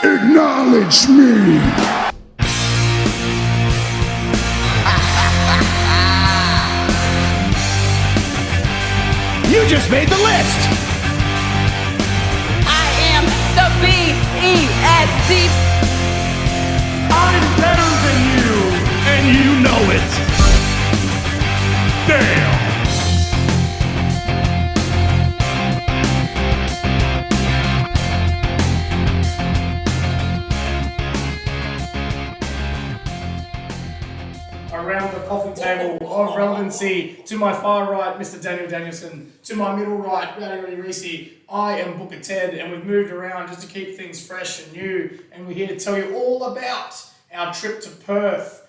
Acknowledge me. You just made the list! I am the BEST. I'm better than you, and you know it! Damn! Around the coffee table of relevancy, to my far right, Mr. Daniel Danielson, to my middle right, Rowdy Reece. I am Booker Ted, and we've moved around just to keep things fresh and new, and we're here to tell you all about our trip to Perth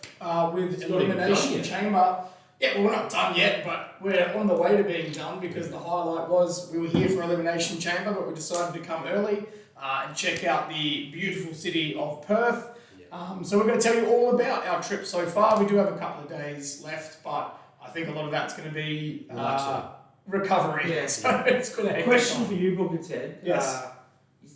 with Elimination Chamber. Yeah, well, we're not done yet, but we're on the way to being done because the highlight was we were here for Elimination Chamber, but we decided to come early and check out the beautiful city of Perth. So we're going to tell you all about our trip so far. We do have a couple of days left, but I think a lot of that's going to be recovery. Yeah. So it's going to Question for you, Booker Ted. Yes.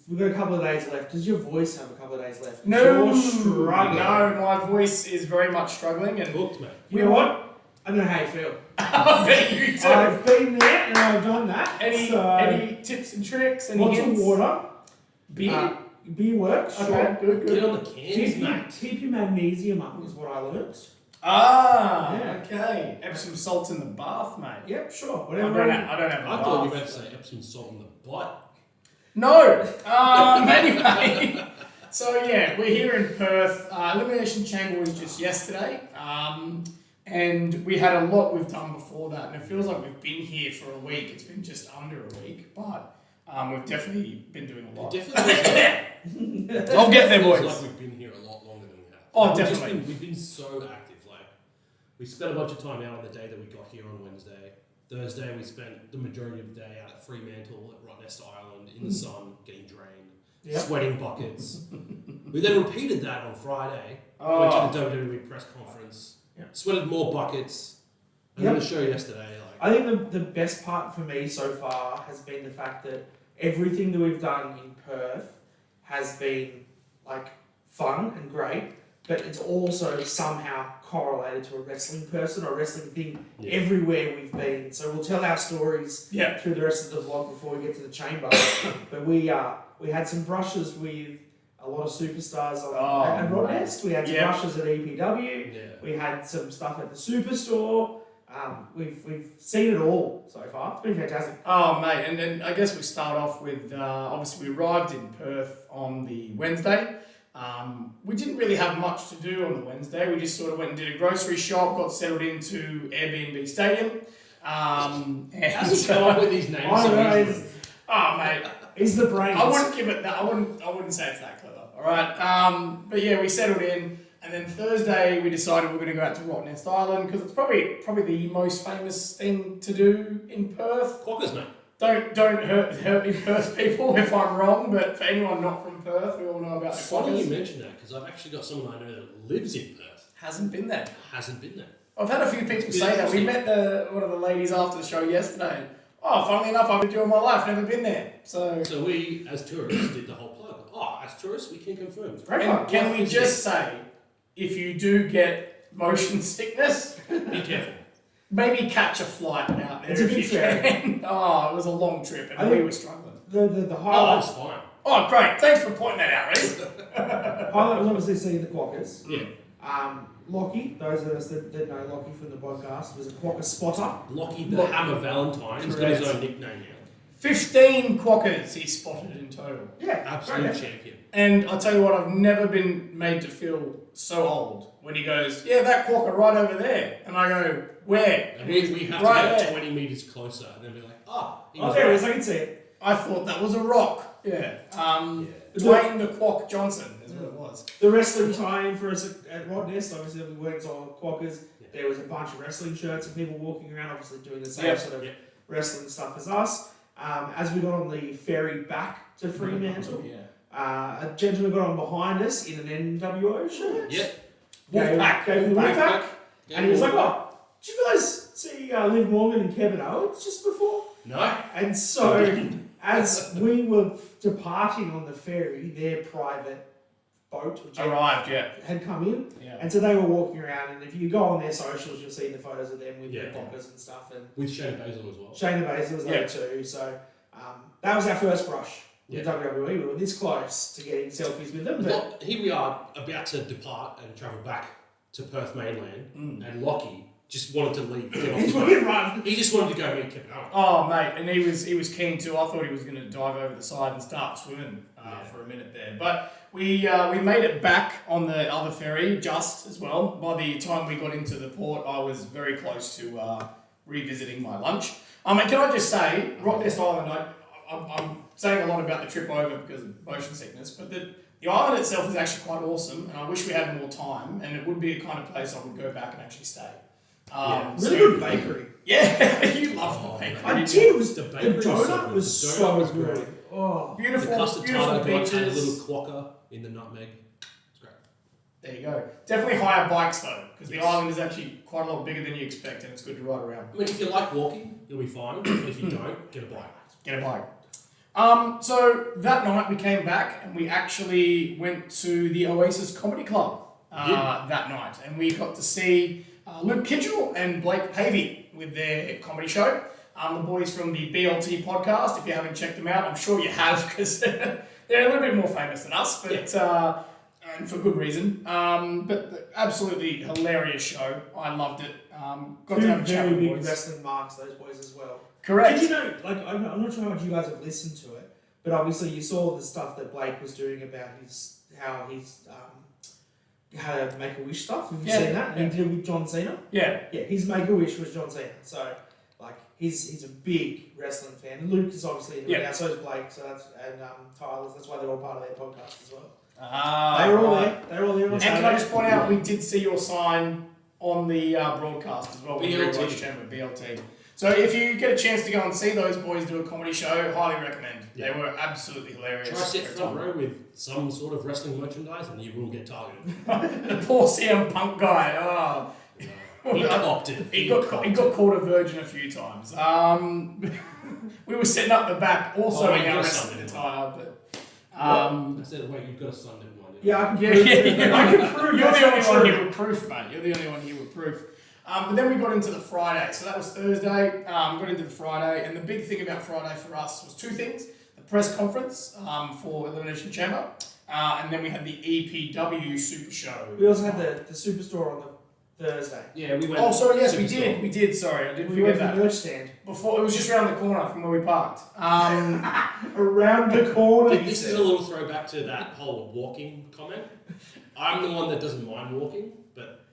We've got a couple of days left. Does your voice have a couple of days left? No, You're struggling. no, my voice is very much struggling. And Hooked, mate. You know what? I don't know how you feel. I bet you do. I've been there and I've done that. Any tips and tricks? Any Lots hints? of water. Beer? Beer works. Okay, good. Get on the cans, mate. Keep your magnesium up is what I learned. Ah, Yeah. okay. Epsom salt in the bath, mate. Yep, sure. I Whatever. don't have a I bath. thought you were about to say Epsom salt in the butt. No. Anyway, so yeah, we're here in Perth. Elimination Chamber was just yesterday, and we had a lot we've done before that, and it feels like we've been here for a week. It's been just under a week, but we've definitely been doing a lot. It definitely I'll get there, feels boys. like we've been here a lot longer than we have. Oh, We've just definitely. we've been so active. Like, we spent a bunch of time out on the day that we got here on Wednesday. Thursday, we spent the majority of the day out at Fremantle at Rottnest Island in the sun, getting drained, sweating buckets. We then repeated that on Friday. Went to the WWE Press Conference, sweated more buckets, and then the show yesterday. Like, I think the best part for me so far has been the fact that everything that we've done in Perth has been like fun and great, but it's also somehow correlated to a wrestling person or a wrestling thing everywhere we've been. So we'll tell our stories through the rest of the vlog before we get to the chamber. But we had some brushes with a lot of superstars at Rottnest. We had some brushes at EPW. Yeah. We had some stuff at the Superstore. We've seen it all so far. It's been fantastic. Oh, mate, and then I guess we start off with, obviously we arrived in Perth on the Wednesday. We didn't really have much to do on the Wednesday. We just sort of went and did a grocery shop, got settled into Airbnb Stadium. how's it come up with these names so easily? Oh, mate. He's the brains. I wouldn't give it that. I wouldn't say it's that clever. All right. But yeah, we settled in, and then Thursday we decided we're going to go out to Rottnest Island because it's probably the most famous thing to do in Perth. Quokkas, mate. Don't hurt me, Perth people, if I'm wrong. But for anyone not from Perth, we all know about the It's funny you Quokkas. mention that because I've actually got someone I know that lives in Perth. Hasn't been there. Hasn't been there. I've had a few people say that. We met one of the ladies after the show yesterday. Oh, funnily enough, I've been doing my life, never been there. So we, as tourists, did the whole plug. Oh, as tourists, we can confirm. and can we just say, if you do get motion sickness, Be careful. maybe catch a flight out there It's a if bit you fair. can. Oh, it was a long trip and we were struggling. The Oh, highlight. that's fine. Oh, great. Thanks for pointing that out, Reece. Highlight was obviously seeing the Quokkas. Yeah. Lockie, those of us that know Lockie from the podcast, was a Quokka spotter. Lockie the Hammer Valentine. He's got his own nickname now. 15 quokkas he spotted in total. Yeah, Absolute champion. And I'll tell you what, I've never been made to feel so old when he goes, yeah, that quokka right over there. And I go, where? And we have Right to get there. 20 metres closer and then be like, he Oh, was there it right. is, I can see it. I thought that was a rock. Yeah. Dwayne the Quack Johnson is what it was. The wrestling tie-in for us at Rottnest, obviously we went on Quokkas. There was a bunch of wrestling shirts and people walking around, obviously doing the same sort of wrestling stuff as us. As we got on the ferry back to Fremantle, a gentleman got on behind us in an NWO shirt. Yep. Wolfpack. Gave him the Wolfpack. Yeah, And he was like, Wolfpack. oh, did you guys see Liv Morgan and Kevin Owens just before? No. And so as we were departing on the ferry, their private boat which Arrived, yeah. had come in, Yeah. and so they were walking around. And if you go on their socials, you'll see the photos of them with their Yeah. pockets and stuff. And With Shayna Baszler as well. Shayna Baszler was there too. So that was our first brush with WWE. We were this close to getting selfies with them. Well, here we are about to depart and travel back to Perth mainland, and Lockie just wanted to leave. Get off the boat. Run. He just wanted to go meet Kevin Owens. Oh, mate, and he was keen too. I thought he was going to dive over the side and start swimming for a minute there. But we made it back on the other ferry just as well. By the time we got into the port, I was very close to revisiting my lunch. And can I just say, Rottnest Island, I'm saying a lot about the trip over because of motion sickness, but the island itself is actually quite awesome, and I wish we had more time, and it would be a kind of place I would go back and actually stay. Really good bakery. Yeah, you love the bakery. I did. It was The the bakery was so donut good. was The so donut was good. great. Oh, The Beautiful, custard beautiful tart I got had a beaches. little quokka in the nutmeg. It's great. There you go. Definitely hire bikes though, because the island is actually quite a lot bigger than you expect, and it's good to ride around. I mean, if you like walking, you'll be fine. But if you don't, get a bike. Get a bike. So that night we came back and we actually went to the Oasis Comedy Club that night, and we got to see Luke Kitchell and Blake Pavey with their comedy show. The boys from the BLT podcast. If you haven't checked them out, I'm sure you have because they're a little bit more famous than us, but and for good reason. But absolutely hilarious show. I loved it. Got to have a chat very with the big boys. wrestling marks, those boys as well. Correct. Did you know, like, I'm not sure how much you guys have listened to it, but obviously you saw the stuff that Blake was doing about how he's how to make a wish stuff. Have you seen that? And he did it with John Cena. Yeah. Yeah, his make a wish was John Cena. So like he's a big wrestling fan. And Luke is obviously in it now, so is Blake. So that's and Tyler's. That's why they're all part of their podcast as well. They were all there. They were all there. And can I just point out, we did see your sign on the broadcast as well. BLT. Chamber, BLT. So if you get a chance to go and see those boys do a comedy show, highly recommend. Yeah. They were absolutely hilarious. Try sit front row with some sort of wrestling merchandise, and you will get targeted. The poor CM Punk guy. Oh. He copped it. He got called a virgin a few times. We were setting up the back, also in our wrestling attire, but I said, wait, you've got a son, never mind. Yeah, I can prove it. I can prove You're the only that's one true. here with proof, mate. You're the only one here with proof. But then we got into the Friday. So that was Thursday. Got into the Friday. And the big thing about Friday for us was two things. The press conference for Elimination Chamber. And then we had the EPW Supershow. We also had the Superstore on the Thursday. Yeah, we went. Oh, sorry, yes, we Superstore. did. We did, sorry. I did We went forget to the that. merch stand. Before, it was just around the corner from where we parked. Around the corner. you This is said. a little throwback to that whole walking comment. I'm the one that doesn't mind walking, but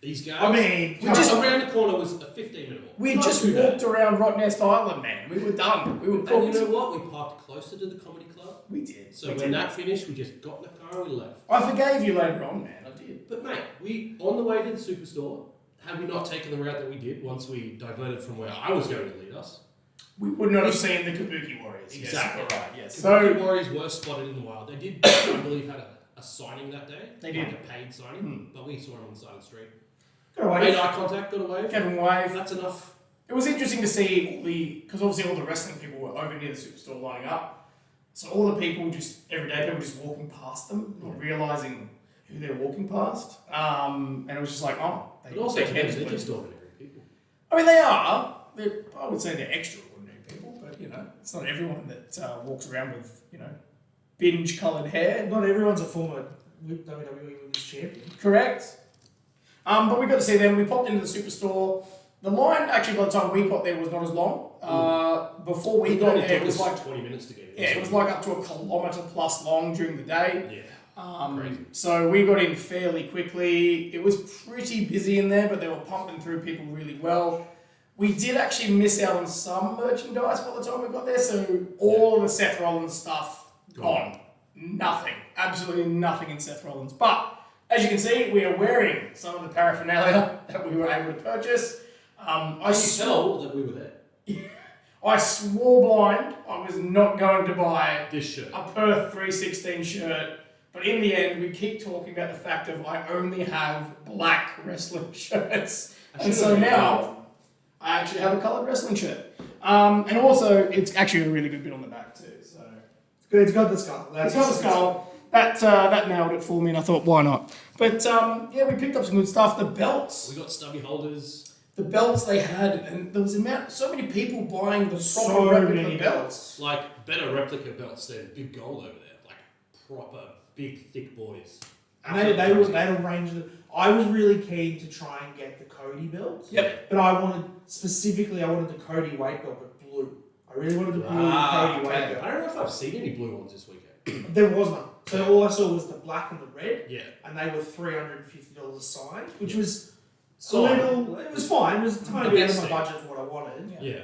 these guys. I mean, We just- around the corner was a 15-minute walk. We Not just too bad. walked around Rottnest Island, man. We were done. We were And you cooked. know what? We parked closer to the comedy club. We did. So We when did. that finished, we just got in the car and we left. I forgave you later on, man. I did. But mate, we on the way to the Superstore, had we not taken the route that we did once we diverted from where I was going to lead us, We would not have seen the Kabuki Warriors. Exactly. Yes, right. Yes. the So Warriors were spotted in the wild. They did, I believe, had a signing that day. They did. Like a paid signing, but we saw them on the side of the street. Go away. Made eye contact, got away. Kevin Wave. That's enough. It was interesting to see because obviously all the wrestling people were over near the Superstore lining up. So all the people everyday people just walking past them, not realising who they're walking past. And it was just like, oh, But also, they to can't them, they're just just ordinary people. I mean, they are. I would say they're extraordinary people, but it's not everyone that walks around with binge-coloured hair. Not everyone's a former WWE Women's Champion. Correct. But we got to see them. We popped into the Superstore. The line, actually, by the time we got there, was not as long. Before we It got only there, it took was us like 20 minutes to get in. it was like up to a kilometre plus long during the day. Yeah. Crazy. So we got in fairly quickly. It was pretty busy in there, but they were pumping through people really well. We did actually miss out on some merchandise by the time we got there, so all of the Seth Rollins stuff gone. Nothing. Absolutely nothing in Seth Rollins. But as you can see, we are wearing some of the paraphernalia that we were able to purchase. I could tell that we were there. I swore blind I was not going to buy This shirt. a Perth 316 shirt, but in the end, we keep talking about the fact of I only have black wrestling shirts. And so now, I actually have a coloured wrestling shirt. And also, it's actually a really good bit on the back too. So It's good. It's got the skull. it's got the skull. That nailed it for me, and I thought, why not? But yeah, we picked up some good stuff. The belts. We got stubby holders. The belts they had, and there was so many people buying the proper So replica many belts. Like, better replica belts than Big Gold over there. Like, proper, big, thick boys. And they were arranged. I was really keen to try and get the Cody belt. Yep. But I wanted the Cody weight belt, but blue. I really wanted the blue Cody weight belt. I don't know if I've seen any blue ones this weekend. There was none. So all I saw was the black and the red. Yeah. And they were $350 signed, which was So, it was fine. It was a tiny bit out of my thing. budget for what I wanted. Yeah.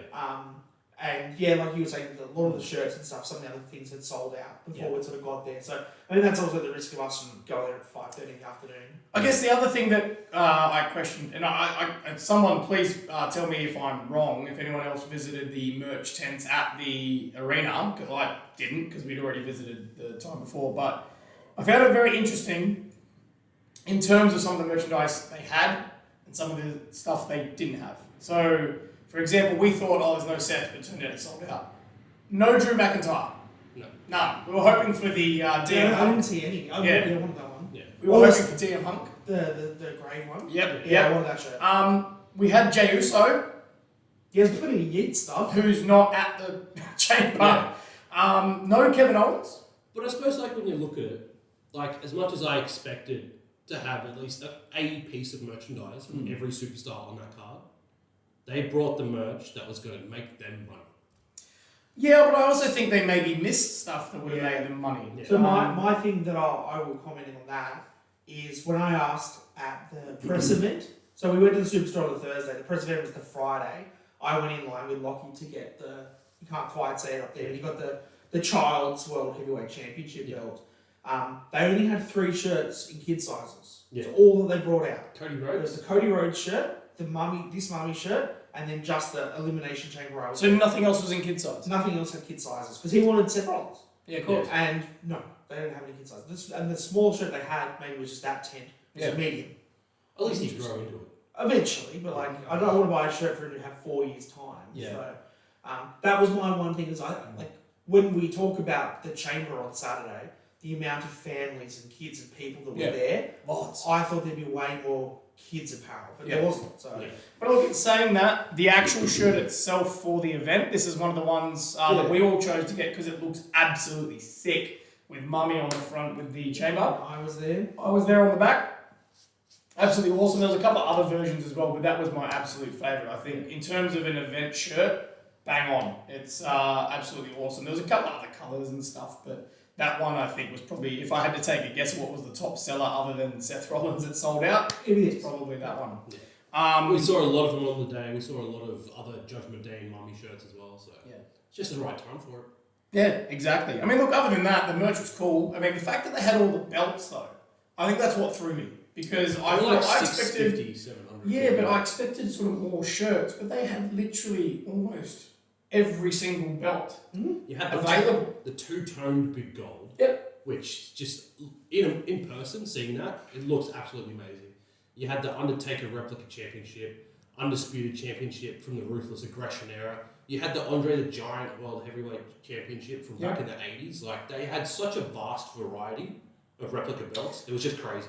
And yeah, like you were saying, a lot of the shirts and stuff, some of the other things had sold out before we sort of got there. So I think that's also the risk of us going there at 5:30 in the afternoon. I guess the other thing that I questioned, and someone please tell me if I'm wrong, if anyone else visited the merch tents at the arena, because I didn't, because we'd already visited the time before, but I found it very interesting in terms of some of the merchandise they had and some of the stuff they didn't have. So, for example, we thought, there's no Seth, but it turned out it sold out. No Drew McIntyre. No. None. We were hoping for the DM Yeah, I Hunk. didn't see any. I wanted that one. Yeah. We were hoping for DM Hunk. The grey one. Yep. Yeah, I wanted that shirt. We had Jey Uso, He has plenty of Yeet stuff. who's not at the chamber. Yeah. No Kevin Owens. But I suppose, like, when you look at it, like, as much as I expected to have at least a piece of merchandise from every superstar on that card, they brought the merch that was going to make them money. Yeah, but I also think they maybe missed stuff that would have made them money. Yeah. So my thing that I will comment on that is when I asked at the press event, so we went to the Superstore on the Thursday, the press event was the Friday, I went in line with Lockie to get you can't quite see it up there, but you got the Child's World Heavyweight Championship belt. They only had 3 shirts in kid sizes. Yeah. It's all that they brought out. Cody There was Rhodes. the Cody Rhodes shirt, this mummy shirt, and then just the Elimination Chamber. So nothing else was in kid size. Nothing else had kid sizes because he wanted Seth Rollins. Yeah, of course. And no, they didn't have any kid sizes. And the small shirt they had maybe was just that tent. It was a medium. At least he's growing into it. Eventually, but like I don't want to buy a shirt for him to have 4 years time. Yeah. So that was my one thing. Is when we talk about the chamber on Saturday, the amount of families and kids and people that were there, Lots. I thought there'd be way more kids apparel, but there wasn't. So. Yeah. But look, in saying that, the actual shirt itself for the event, this is one of the ones that we all chose to get because it looks absolutely sick with Mummy on the front with the chamber. I was there. I was there on the back. Absolutely awesome. There was a couple of other versions as well, but that was my absolute favourite, I think. In terms of an event shirt, bang on. It's absolutely awesome. There was a couple of other colours and stuff, but that one I think was probably, if I had to take a guess what was the top seller other than Seth Rollins that sold out, it's probably that one. Yeah. We saw a lot of them on the day. We saw a lot of other Judgment Day and Mummy shirts as well. So it's just the right time for it. Yeah, exactly. I mean, look, other than that, the merch was cool. I mean, the fact that they had all the belts, though, I think that's what threw me. Because I expected... 650, 700. Yeah, but I expected sort of more shirts, but they had literally almost every single belt You had available. the two-toned Big Gold. Yep. Which just, in person, seeing that, it looks absolutely amazing. You had the Undertaker Replica Championship, Undisputed Championship from the Ruthless Aggression era. You had the Andre the Giant World Heavyweight Championship from back in the 80s. Like, they had such a vast variety of replica belts. It was just crazy.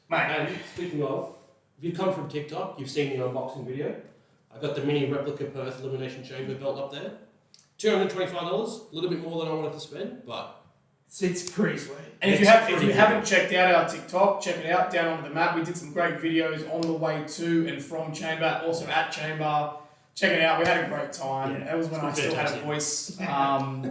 Mate. And speaking of, if you come from TikTok, you've seen the unboxing video. I got the mini replica Perth Elimination Chamber belt up there. $225, a little bit more than I wanted to spend, but It's pretty sweet. And if you haven't checked out our TikTok, check it out down under the map. We did some great videos on the way to and from Chamber, also at Chamber. Check it out. We had a great time. Yeah, That was when I still had a fantastic. voice.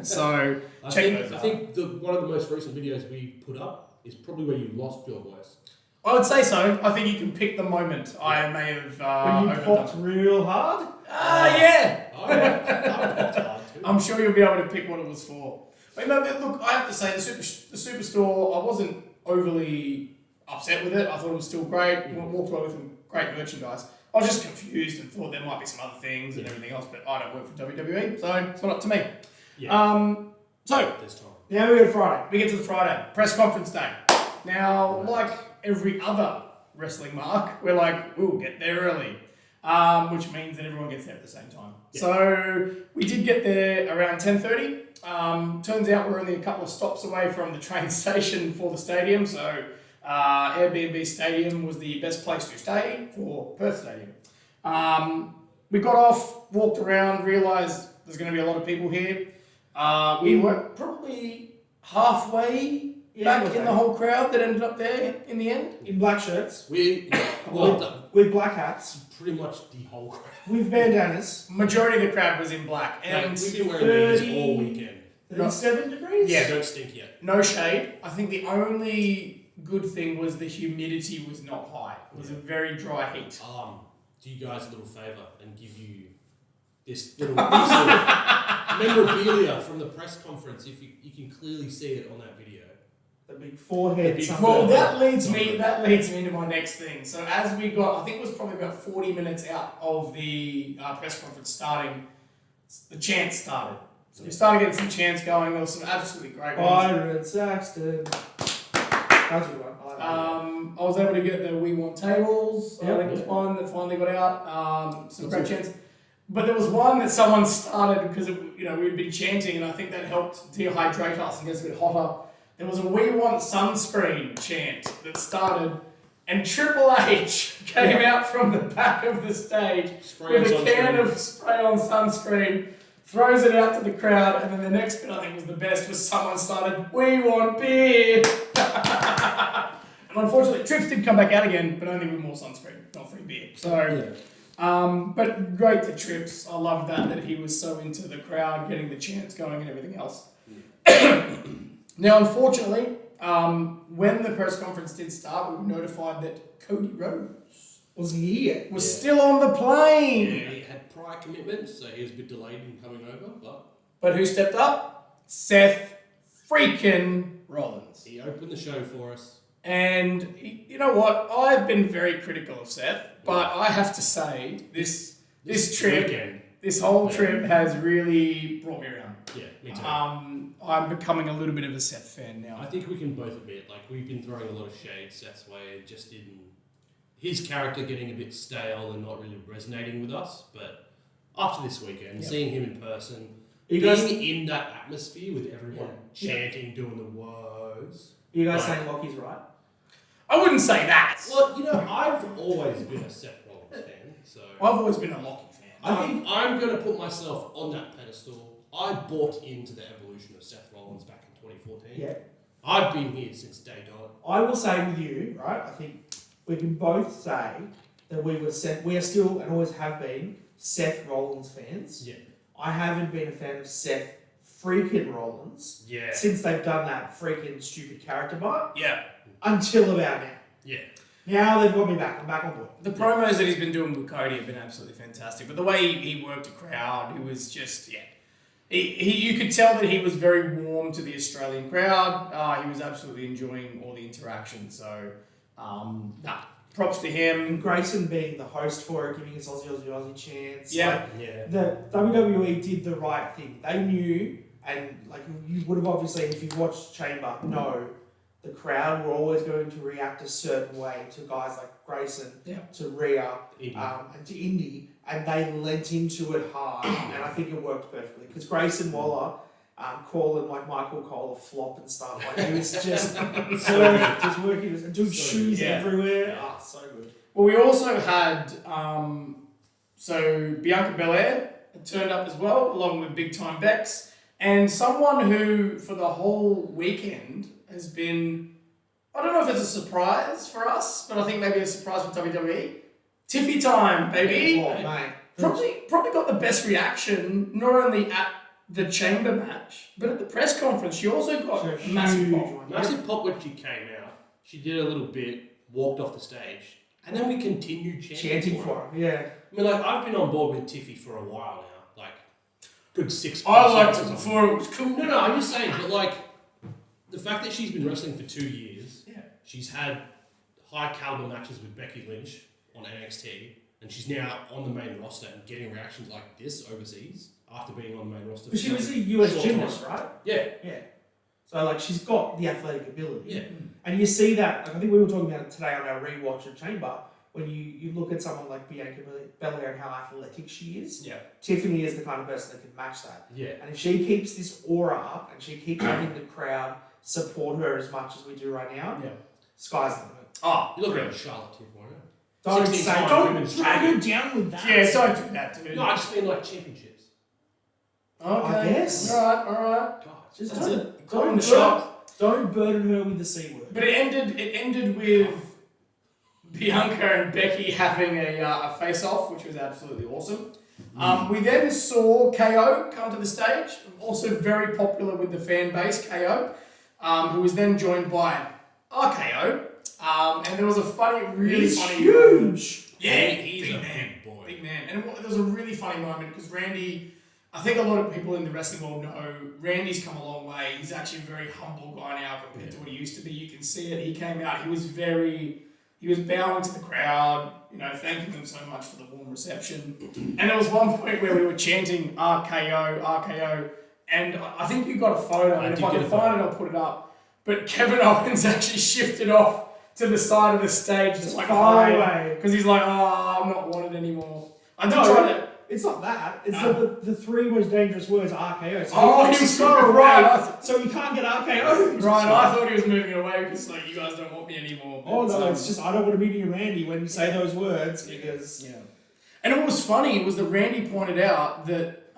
So check those out. I think one of the most recent videos we put up is probably where you lost your voice. I would say so. I think you can pick the moment I may have When you overdone. popped real hard. Yeah. I popped hard too. I'm sure you'll be able to pick what it was for. But no, look, I have to say, the Superstore, I wasn't overly upset with it. I thought it was still great. Walked away with some great merchandise. I was just confused and thought there might be some other things and everything else, but I don't work for WWE, so it's not up to me. Yeah. So, This time. Now we go to Friday. we get to the Friday, press conference day. Now, like every other wrestling mark, we're like, we'll get there early. which means that everyone gets there at the same time. Yeah. So we did get there around 10:30. Turns out we're only a couple of stops away from the train station for the stadium, so Airbnb Stadium was the best place to stay for Perth Stadium. We got off, walked around, realised there's going to be a lot of people here. We were probably halfway back in the whole crowd that ended up there in the end. In black shirts. With Black hats. pretty much the whole crowd. With bandanas. Majority of the crowd was in black. And we've been wearing these all weekend. 37 degrees? Yeah, don't stink yet. no shade. I think the only good thing was the humidity was not high. It was a very dry heat. Do you guys a little favour and give you this little piece of memorabilia from the press conference, if you can clearly see it on that video. The big forehead. Well, that leads me into my next thing. So as we got, I think it was probably about 40 minutes out of the press conference starting, the chants started. So we started getting some chants going. There was some absolutely great ones. Byron Saxton. That's a good one. I was able to get the We Want Tables. I think it was one that finally got out. Some great chants. But there was one that someone started because we'd been chanting, and I think that helped dehydrate us and get us a bit hotter. There was a We Want Sunscreen chant that started, and Triple H came out from the back of the stage with a can of spray-on sunscreen, throws it out to the crowd, and then the next bit I think was the best was someone started, We Want Beer! And unfortunately, Trips did come back out again, but only with more sunscreen, not free beer. So, but great to Trips. I loved that he was so into the crowd, getting the chants going and everything else. Now, unfortunately, when the press conference did start, we were notified that Cody Rhodes was here. Was still on the plane. Yeah, he had prior commitments, so he was a bit delayed in coming over, But who stepped up? Seth freaking Rollins. He opened the show for us. And you know what? I've been very critical of Seth, but I have to say this trip, weekend, this whole trip has really brought me around. Yeah, me too. I'm becoming a little bit of a Seth fan now. I think we can both admit, we've been throwing a lot of shade Seth's way, just in his character getting a bit stale and not really resonating with us. But after this weekend, seeing him in person, being in that atmosphere with everyone chanting, doing the woes. You guys saying Lockie's right? I wouldn't say that. Well, I've always been a Seth Rollins fan, so I've always been a Lockie fan. I think I'm going to put myself on that pedestal. I bought into the evolution of Seth Rollins back in 2014. Yeah. I've been here since day dot. I will say with you, right, I think we can both say that we are still and always have been Seth Rollins fans. Yeah. I haven't been a fan of Seth freaking Rollins since they've done that freaking stupid character bite. Yeah. Until about now. Yeah. Now they've got me back. I'm back on board. The promos that he's been doing with Cody have been absolutely fantastic. But the way he worked a crowd, it was just, you could tell that he was very warm to the Australian crowd. He was absolutely enjoying all the interaction. So, props to him. And Grayson being the host for it, giving us Aussie chants. Yeah. The WWE did the right thing. They knew, and you would have obviously, if you've watched Chamber, know the crowd were always going to react a certain way to guys like Grayson, to Rhea, and to Indy, and they lent into it hard, and I think it worked perfectly. Because Grayson Waller calling Michael Cole a flop and stuff, he was just working, and doing shoes everywhere. So good. Well, we also had Bianca Belair turned up as well, along with Big Time Bex, and someone who for the whole weekend has been, I don't know if it's a surprise for us, but I think maybe a surprise for WWE. Tiffy Time, baby. Oh, mate. Probably got the best reaction, not only at the Chamber match, but at the press conference. She also got a massive pop. Massive pop when she came out. She did a little bit, walked off the stage, and then we continued chanting for her. Yeah. I mean, I've been on board with Tiffy for a while now. Good 6 months. I liked it before it was cool. No, I'm just saying, but the fact that she's been wrestling for 2 years, she's had high caliber matches with Becky Lynch on NXT, and she's now on the main roster and getting reactions like this overseas after being on the main roster. But she was a US gymnast, right? Yeah. Yeah. So she's got the athletic ability. Yeah. And you see that, I think we were talking about it today on our rewatch of Chamber, when you look at someone like Bianca Belair and how athletic she is, Yeah. Tiffany is the kind of person that can match that. Yeah. And if she keeps this aura up and she keeps having the crowd support her as much as we do right now, sky's the limit. Oh, You look around Charlotte too, why not? Don't 16 say, time don't women's drag her champion. down with that. yeah, don't do that, dude. No, I just mean like championships. Okay. I guess. Alright. God, Just That's don't, it. Call in don't, the shot. don't burden her with the C word. But it ended with Bianca and Becky having a face-off, which was absolutely awesome. We then saw KO come to the stage, also very popular with the fan base, KO, who was then joined by RKO. And there was a really He's funny huge. Yeah, He's big a man. big boy. Big man. And there was a really funny moment because Randy, I think a lot of people in the wrestling world know Randy's come a long way. He's actually a very humble guy now compared to what he used to be. You can see it. He came out, he was bowing to the crowd, thanking them so much for the warm reception. And there was one point where we were chanting RKO, RKO, and I think you got a photo, and if I can find it, I'll put it up. But Kevin Owens actually shifted off to the side of the stage, just like far away. because he's like, I'm not wanted anymore. I did No, try to. It's not that. It's the three most dangerous words are RKO. So Oh, he he was far so away, right. so you can't get RKO. Right, I thought he was moving it away because you guys don't want me anymore. Oh no, But, it's just I don't want to be near Randy when you say those words because And what was funny was that Randy pointed out that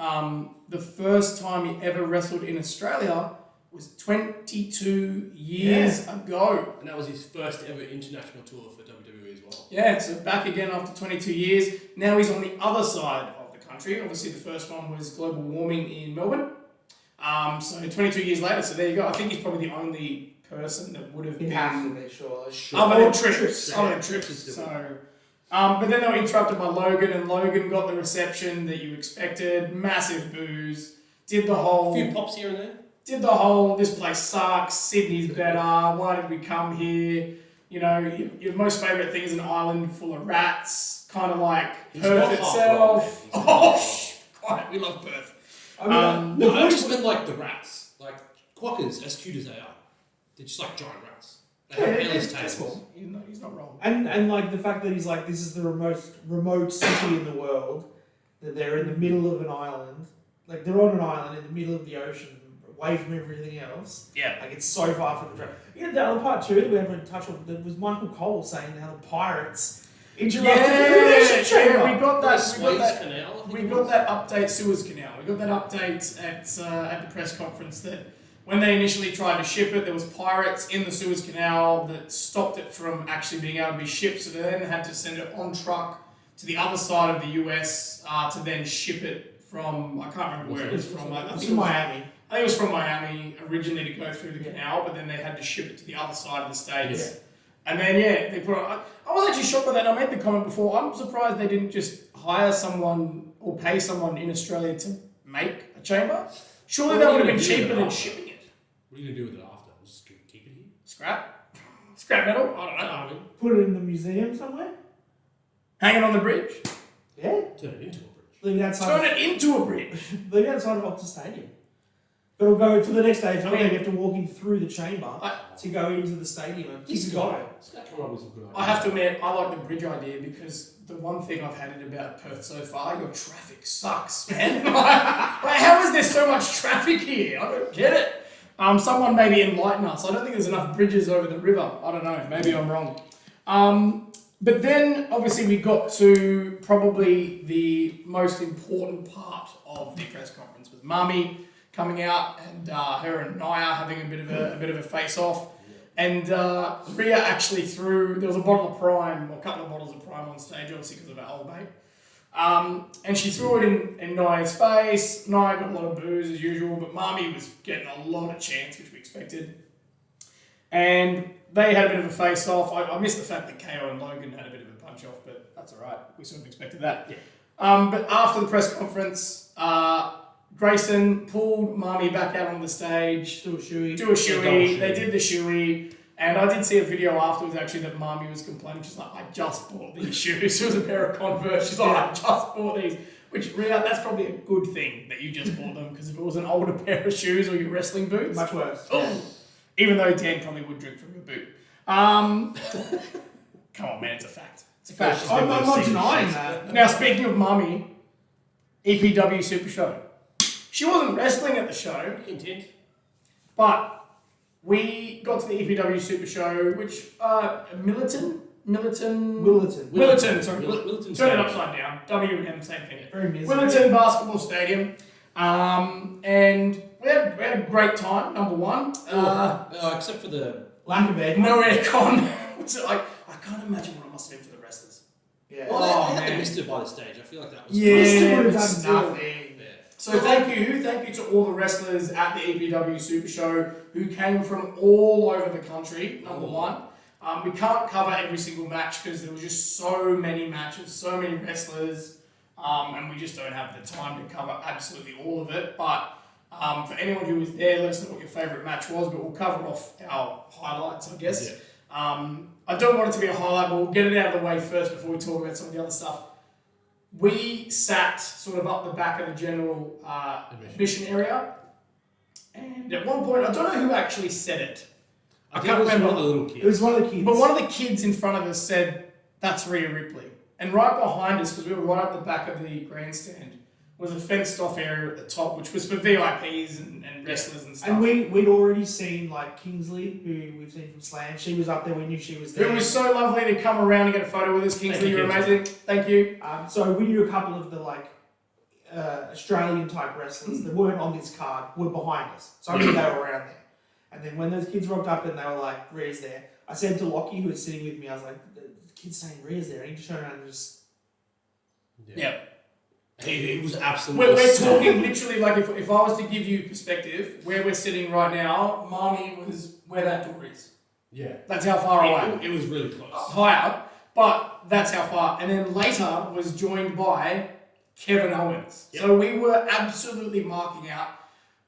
the first time he ever wrestled in Australia was 22 years ago. And that was his first ever international tour for WWE as well. Yeah, so back again after 22 years. Now he's on the other side of the country. Obviously, the first one was global warming in Melbourne. So 22 years later, so there you go. I think he's probably the only person that would have it been... has to be surely. Other than Trips. Yeah, Other than Trips Trips. is So, but then they were interrupted by Logan, and Logan got the reception that you expected. Massive boos. Did the whole... A few pops here and there. this place sucks, Sydney's better, why did we come here? Your most favourite thing is an island full of rats, kind of like He's Perth not itself. half wrong, Quiet, we love Perth. I mean, No, I just meant like the rats. Like, quokkas, as cute as they are, they're just like giant rats. They have endless tails. He's not wrong. and like the fact that he's like this is the remote city in the world, that they're in the middle of an island, like they're on an island in the middle of the ocean, away from everything else. Yeah. Like it's so far from the track. The other part too that we haven't touched on, there was Michael Cole saying how the pirates interrupted the Elimination Chamber. we got that. Suez Canal, I think We it got was. that update, Suez Canal. We got that update at the press conference that when they initially tried to ship it, there was pirates in the Suez Canal that stopped it from actually being able to be shipped. So they then had to send it on truck to the other side of the US to then ship it from, I can't remember where it was from. I think It's it was Miami. I think it was from Miami originally to go through the canal, but then they had to ship it to the other side of the States. Yeah. And then, they put it, I was actually shocked by that, and I made the comment before, I'm surprised they didn't just hire someone or pay someone in Australia to make a chamber. Surely that would have been cheaper than shipping it. What are you going to do with it after? Just keep it here? Scrap? Scrap metal? I don't know. I mean, Put it in the museum somewhere. Hang it on the bridge? Yeah. turn it into a bridge. Leave it outside. Turn it into a bridge? Leave it outside of Optus Stadium. But we'll go for the next day. You have to walk in through the chamber to go into the stadium and keep going. This guy come up with some good ideas. I have to admit, I like the bridge idea because the one thing I've hated about Perth so far, your traffic sucks, man. like, how is there so much traffic here? I don't get it. Someone maybe enlighten us. I don't think there's enough bridges over the river. I don't know. Maybe I'm wrong. But then, obviously, we got to probably the most important part of the press conference with Mami coming out and her and Nia having a bit of a face-off. And Rhea actually threw, there was a bottle of Prime, or a couple of bottles of Prime on stage, obviously because of her Old Bay. And she threw it in Nia's face. Nia got a lot of boos as usual, but Mami was getting a lot of chants, which we expected. And they had a bit of a face-off. I missed the fact that KO and Logan had a bit of a punch-off, but that's all right. We sort of expected that. Yeah. But after the press conference, Grayson pulled Mami back out on the stage. Do a shoey. They did the shoey. And I did see a video afterwards actually that Mami was complaining. She's like, I just bought these shoes. It was a pair of Converse. She's like, I just bought these. Which, really, that's probably a good thing that you just bought them, because if it was an older pair of shoes or your wrestling boots. Much worse. Oh, even though Dan probably would drink from your boot. Come on, man, it's a fact. It's a fact. I'm not denying that. Now, speaking of Mummy, EPW Supershow. She wasn't wrestling at the show, Hint. but we got to the EPW Supershow, which Willerton, sorry. Willerton Turn it upside down. W&M, same thing. Very miserable. Willerton Basketball Stadium. And we had a great time, number one. Except for the... Lack of air. No aircon. So I can't imagine what it must have been for the wrestlers. Yeah. Well, they missed it by the stage. I feel like that was... Yeah, would have but done still. nothing. Yeah. So thank you to all the wrestlers at the EPW Supershow who came from all over the country, number one. We can't cover every single match because there was just so many matches, so many wrestlers, and we just don't have the time to cover absolutely all of it. But for anyone who was there, let us know what your favourite match was, but we'll cover off our highlights, I guess. Yeah. I don't want it to be a highlight, but we'll get it out of the way first before we talk about some of the other stuff. We sat sort of up the back of the general admission area, and at one point, I don't know who actually said it. I think it was one of the little kids. It was one of the kids. But one of the kids in front of us said, "That's Rhea Ripley." And right behind us, because we were right up the back of the grandstand, was a fenced-off area at the top, which was for VIPs and wrestlers and stuff. And we'd already seen like Kingsley, who we've seen from Slam. She was up there. We knew she was there. It was so lovely to come around and get a photo with us, Kingsley. You're amazing. Thank you. So we knew a couple of the like Australian type wrestlers that weren't on this card were behind us. So I knew they were around there. And then when those kids rocked up and they were like, "Rhea's there," I said to Lockie, who was sitting with me, I was like, "The kid's saying Rhea's there." And he just turned around and just... Yeah. It was absolutely... We're talking literally, like, if I was to give you perspective, where we're sitting right now, Marnie was where that door is. Yeah. That's how far away. It was really close. Higher, but that's how far. And then later was joined by Kevin Owens. Yep. So we were absolutely marking out.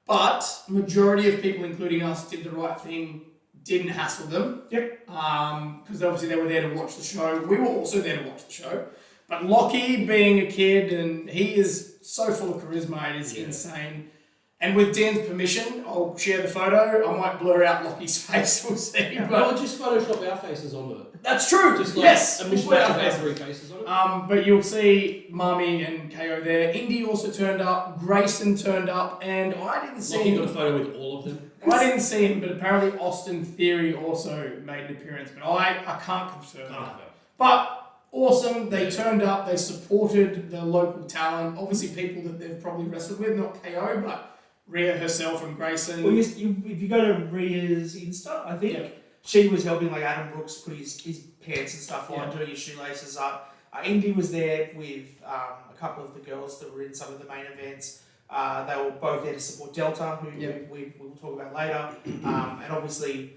But majority of people, including us, did the right thing, didn't hassle them. Yep. Because obviously they were there to watch the show. We were also there to watch the show. But Lockie, being a kid, and he is so full of charisma, it is insane. And with Dan's permission, I'll share the photo. I might blur out Lockie's face, we'll see. Yeah, but I'll just Photoshop our faces onto it. that's true. Just like yes. a we'll mishmash put our of our faces. three faces on it. But you'll see Mummy and KO there. Indy also turned up. Grayson turned up, and I didn't see Lockie got a him. photo with all of them. I didn't see him, but apparently Austin Theory also made an appearance. But I can't confirm that. But awesome, they turned up. They supported the local talent. Obviously, people that they've probably wrestled with, not KO, but Rhea herself and Grayson. Well, if you go to Rhea's Insta, I think she was helping like Adam Brooks put his pants and stuff on, doing his shoelaces up. Indy was there with a couple of the girls that were in some of the main events. They were both there to support Delta, who we will talk about later. And obviously,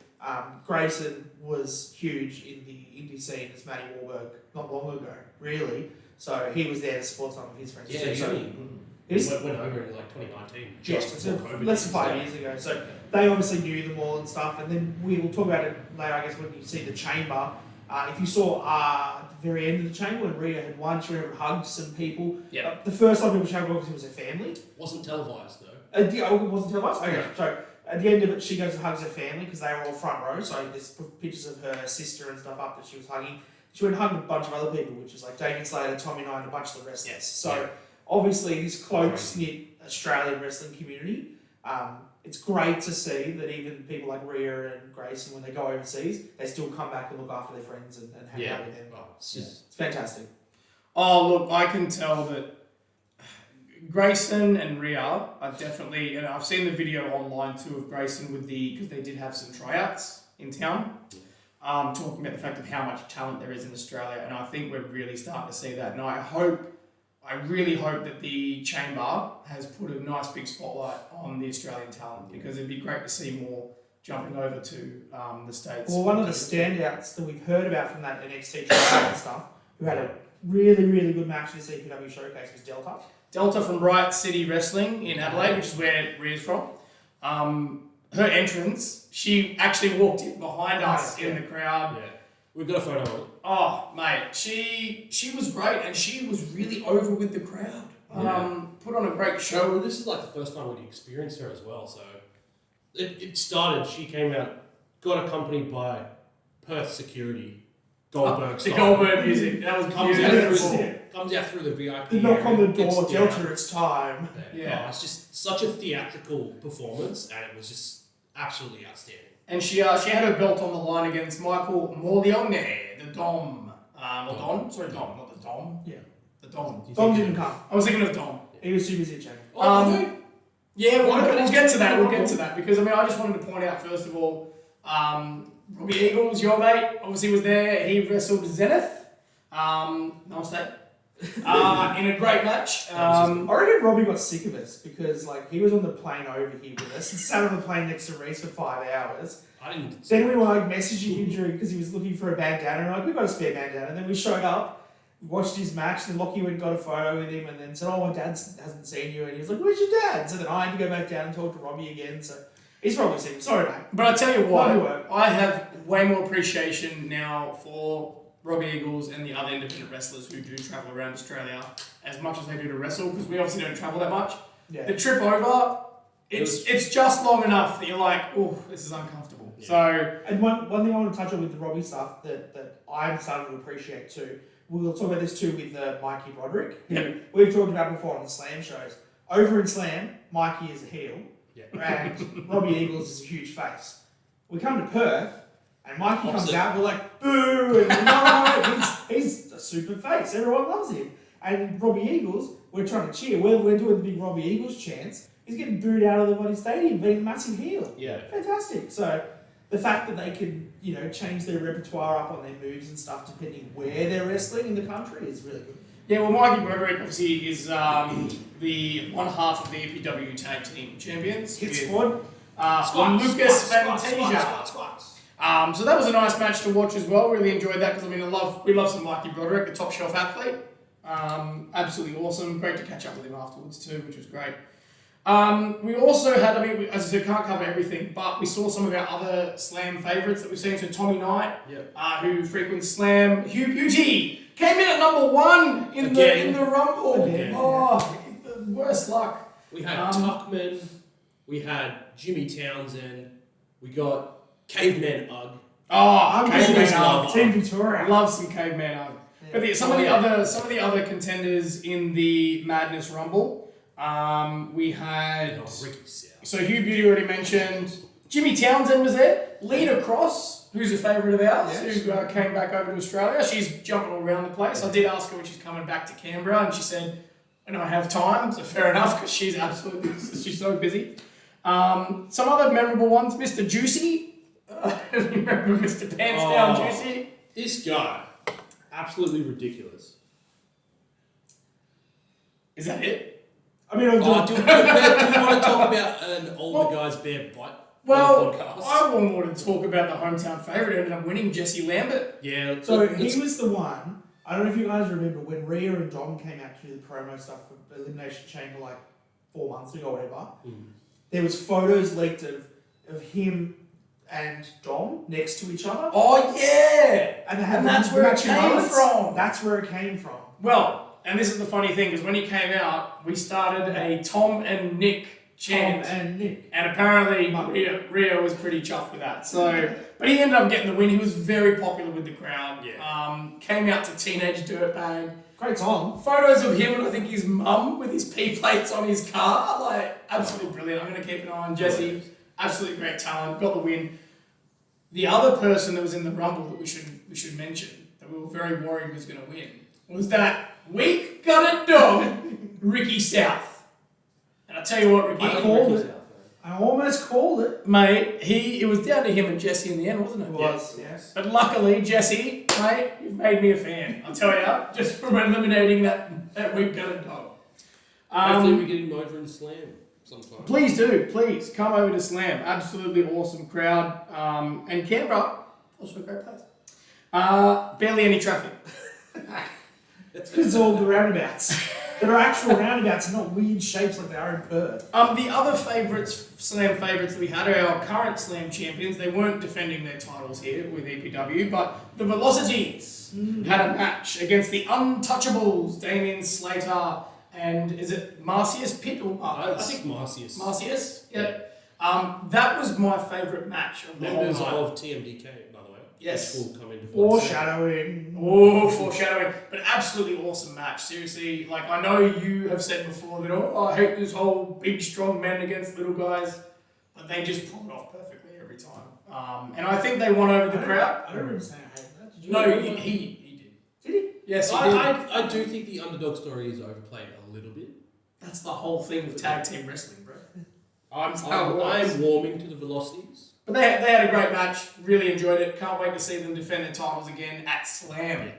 Grayson was huge in the indie scene as Matty Wahlberg not long ago, really. So he was there to support some of his friends too. So He went over in like 2019. Yes, less than 5 years ago. So they obviously knew them all and stuff. And then we will talk about it later, I guess, when you see the chamber. If you saw at the very end of the chamber when Rhea had won, she went over and hugged some people. The first time people showed obviously was her family. Wasn't televised though. It wasn't televised? Okay, so at the end of it, she goes and hugs her family because they were all front row. So there's pictures of her sister and stuff up that she was hugging. She went and hugged a bunch of other people, which was like Damien Slater, Tommy Knight, and a bunch of the wrestlers. So obviously, this close-knit Australian wrestling community, it's great to see that even people like Rhea and Grayson, when they go overseas, they still come back and look after their friends and hang out with them. It's fantastic. Oh, look, I can tell that Grayson and Rhea are definitely, and I've seen the video online too of Grayson because they did have some tryouts in town, talking about the fact of how much talent there is in Australia, and I think we're really starting to see that, and I really hope that the chamber has put a nice big spotlight on the Australian talent, because it'd be great to see more jumping over to the States. Well, one of the standouts that we've heard about from that NXT tryout and stuff, who had a really, really good match in this EPW showcase, was Delta. Delta from Riot City Wrestling in Adelaide, which is where Rhea's from. Her entrance, she actually walked in behind us in the crowd. Yeah. We've got a photo of it. Oh, mate, she was great, and she was really over with the crowd. Put on a great show. Well, this is like the first time we'd experienced her as well, so it started, she came out, got accompanied by Perth security, Goldberg The style. Goldberg music. That was Comes beautiful. Comes out through the VIP. The knock on the area, door, gets Delta, down. it's time. Yeah. Oh, it's just such a theatrical performance, and it was just absolutely outstanding. And she had her belt on the line against Michael Morleone, the Dom. Or Don? Sorry, Dom, not the Dom. Yeah. The Dom. Dom didn't come. I was thinking of Dom. He was too busy checking. Yeah, we'll get to that. We'll get to that because I just wanted to point out first of all, Robbie Eagles, your mate, obviously was there. He wrestled Zenith. Namaste. In a great match. I reckon Robbie got sick of us because he was on the plane over here with us and sat on the plane next to Reece for 5 hours. I didn't. Then we were messaging him during because he was looking for a bandana and we've got a spare bandana. And then we showed up, watched his match, and Lockie went and got a photo with him and then said, "Oh, my dad hasn't seen you," and he was like, "Where's your dad?" So then I had to go back down and talk to Robbie again. So he's probably sick. Sorry, mate. But I tell you Lovely what, work. I have way more appreciation now for Robbie Eagles and the other independent wrestlers who do travel around Australia as much as they do to wrestle because we obviously don't travel that much. Yeah. The trip over, it's just long enough that you're like, oh, this is uncomfortable. Yeah. So, And one thing I want to touch on with the Robbie stuff that I'm starting to appreciate too, we'll talk about this too with Mikey Broderick, who we've talked about before on the Slam shows. Over in Slam, Mikey is a heel, and Robbie Eagles is a huge face. We come to Perth, and Mikey comes out, we're like, boo, and no, he's a super face, everyone loves him. And Robbie Eagles, we're trying to cheer, we're doing the big Robbie Eagles chants, he's getting booed out of the bloody stadium, being a massive heel. Yeah. Fantastic. So the fact that they can, change their repertoire up on their moves and stuff depending where they're wrestling in the country is really good. yeah, well, Mikey Broderick obviously is the one half of the EPW Tag Team Champions. Hit with, squad. Lucas Fantasia. So that was a nice match to watch as well. Really enjoyed that because we love some Mikey Broderick, a top shelf athlete. Absolutely awesome. Great to catch up with him afterwards too, which was great. We also had, as I said, can't cover everything, but we saw some of our other Slam favourites that we've seen. So Tommy Knight, who frequents Slam, Hugh Beauty came in at number 1 in the Rumble. Again. Oh, the worst luck. We had Tuckman, we had Jimmy Townsend, we got Caveman Ugg. Oh, Caveman Caveman Ugg. Ugg. Team Victoria. Love some Caveman Ugg. But some of the other contenders in the Madness Rumble. We had Ricky South. so Hugh Beauty already mentioned. Jimmy Townsend was there. Lena Cross, who's a favourite of ours, who came back over to Australia. She's jumping all around the place. I did ask her when she's coming back to Canberra, and she said, "When I have time." So fair enough, because she's so busy. Some other memorable ones, Mr. Juicy. You remember Mr. Pants Down Juicy? This guy, absolutely ridiculous. Is that it? Do we want to talk about an older guy's bare butt? Well, on the podcast? I wanted to talk about the hometown favourite who ended up winning, Jesse Lambert. Yeah. So he was the one, I don't know if you guys remember, when Rhea and Dom came out to do the promo stuff for Elimination Chamber 4 months ago or whatever. There was photos leaked of him and Dom next to each other. Oh, yeah! And they had that's where it came from. That's where it came from. Well, and this is the funny thing, because when he came out, we started a Tom and Nick chant. Tom and Nick. And apparently Rio was pretty chuffed with that. So, but he ended up getting the win. He was very popular with the crowd. Yeah. Came out to Teenage Dirtbag. Great song. Photos of him and I think his mum with his P plates on his car. Absolutely brilliant. I'm going to keep an eye on Jesse. Absolutely great talent. Got the win. The other person that was in the Rumble that we should mention, that we were very worried was going to win, was that weak-gutted dog, Ricky South. And I tell you what, Ricky, I called it. I almost called it. Mate, it was down to him and Jesse in the end, wasn't it? It was, yes. But luckily, Jesse, mate, you've made me a fan. I'll tell you, just from eliminating that weak-gutted dog. Hopefully we get him over in Slam sometime. Please do, please come over to Slam. Absolutely awesome crowd. And Canberra, also a great place. Barely any traffic. It's because it's all the roundabouts. There are actual roundabouts, not weird shapes like they are in Perth. The other Slam favourites that we had are our current Slam champions. They weren't defending their titles here with EPW, but the Velocities had a match against the Untouchables, Damien Slater, and is it Marcius Pitt or Marcus? I think Marcius. Marcius? Yeah. That was my favourite match of the whole Members night. of TMDK, by the way. Yes. Which will come into full Foreshadowing. Oh, foreshadowing. But absolutely awesome match. Seriously, like I know you have said before that, oh, I hate this whole big, strong men against little guys. But they just pull it off perfectly every time. And I think they won over the crowd. I don't remember saying I hate that. Did you? No, he did. Did he? Yes, he did. I do think the underdog story is overplayed a little bit. That's the whole thing of tag team wrestling, bro. I'm warming to the velocities. But they had a great match. Really enjoyed it. Can't wait to see them defend their titles again at Slam.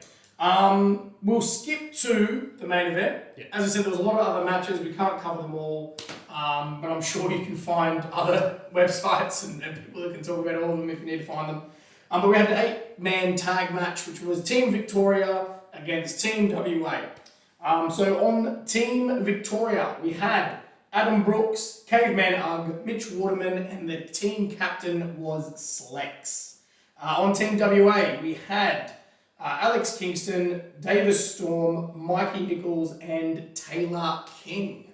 We'll skip to the main event. Yeah. As I said, there was a lot of other matches. We can't cover them all. But I'm sure you can find other websites and people that can talk about all of them if you need to find them. But we had an 8-man tag match, which was Team Victoria against Team WA. So on Team Victoria, we had Adam Brooks, Caveman Ugg, Mitch Waterman, and the team captain was Slex. On Team WA, we had Alex Kingston, Davis Storm, Mikey Nichols, and Taylor King.